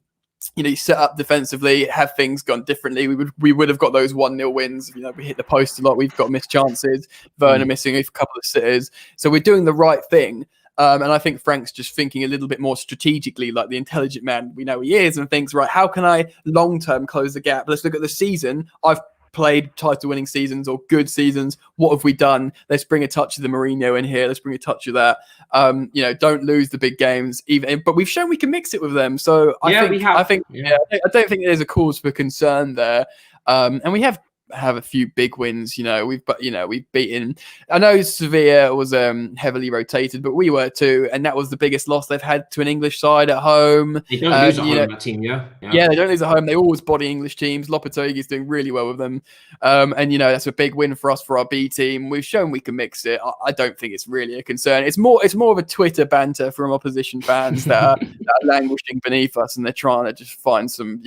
B: You set up defensively, have things gone differently. We would have got those 1-0 wins. We hit the post a lot. We've got missed chances. Werner missing a couple of sitters. So we're doing the right thing. And I think Frank's just thinking a little bit more strategically, like the intelligent man we know he is, and thinks, right, how can I long-term close the gap? Let's look at the season. I've played title-winning seasons or good seasons. What have we done? Let's bring a touch of the Mourinho in here. Let's bring a touch of that. Don't lose the big games, but we've shown we can mix it with them. So I don't think there's a cause for concern there. And we have a few big wins. We've beaten. I know Sevilla was heavily rotated, but we were too, and that was the biggest loss they've had to an English side at home.
A: They don't lose at home, that team, yeah,
B: they don't lose at home. They always body English teams. Lopetegui's doing really well with them, and that's a big win for us for our B team. We've shown we can mix it. I don't think it's really a concern. It's more of a Twitter banter from opposition fans that are languishing beneath us, and they're trying to just find some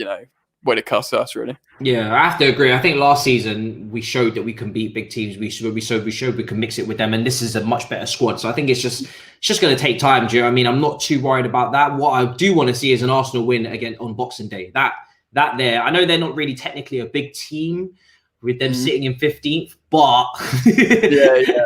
B: way to cuss us, really.
A: Yeah, I have to agree. I think last season we showed that we can beat big teams. We showed we can mix it with them, and this is a much better squad. So I think it's just going to take time. Do you know what I mean? I'm not too worried about that. What I do want to see is an Arsenal win again on Boxing Day. That there. I know they're not really technically a big team with them sitting in 15th, but
B: it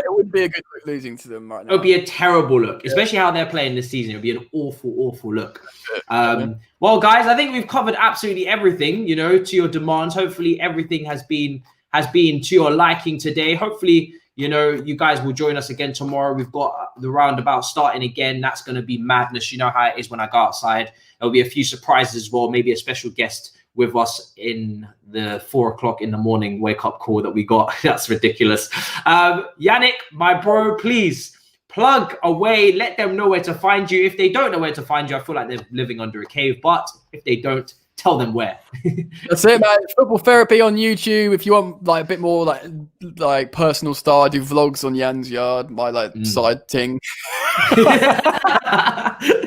B: wouldn't be a good look losing to them right now.
A: It would be a terrible look, especially how they're playing this season. It would be an awful look. Well, guys, I think we've covered absolutely everything, to your demands. Hopefully everything has been to your liking today. Hopefully, you guys will join us again tomorrow. We've got the roundabout starting again. That's going to be madness. You know how it is when I go outside. There'll be a few surprises as well, maybe a special guest with us in the 4 o'clock in the morning wake up call that we got. That's ridiculous. Yannick, my bro, please plug away. Let them know where to find you. If they don't know where to find you, I feel like they're living under a cave. But if they don't, tell them where.
B: That's it, man. Football Therapy on YouTube. If you want a bit more like personal style, I do vlogs on Jan's yard, my side ting.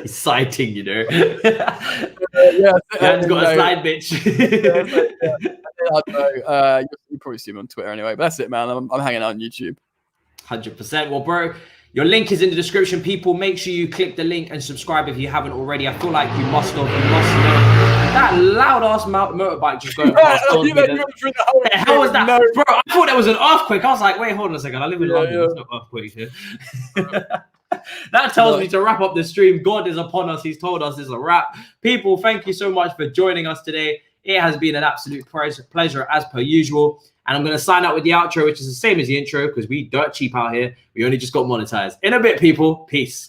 A: Side ting,
B: Jan's
A: got a slide bitch.
B: You probably see him on Twitter anyway, but that's it, man. I'm hanging out on YouTube.
A: 100%. Well, bro, your link is in the description. People, make sure you click the link and subscribe if you haven't already. I feel like you must have. That loud ass motorbike just going past. The hell was that? No. Bro, I thought that was an earthquake. I was like, wait, hold on a second. I live in London. There's no earthquake here. That tells me to wrap up the stream. God is upon us. He's told us it's a wrap. People, thank you so much for joining us today. It has been an absolute pleasure as per usual. And I'm going to sign out with the outro, which is the same as the intro because we dirt cheap out here. We only just got monetized. In a bit, people. Peace.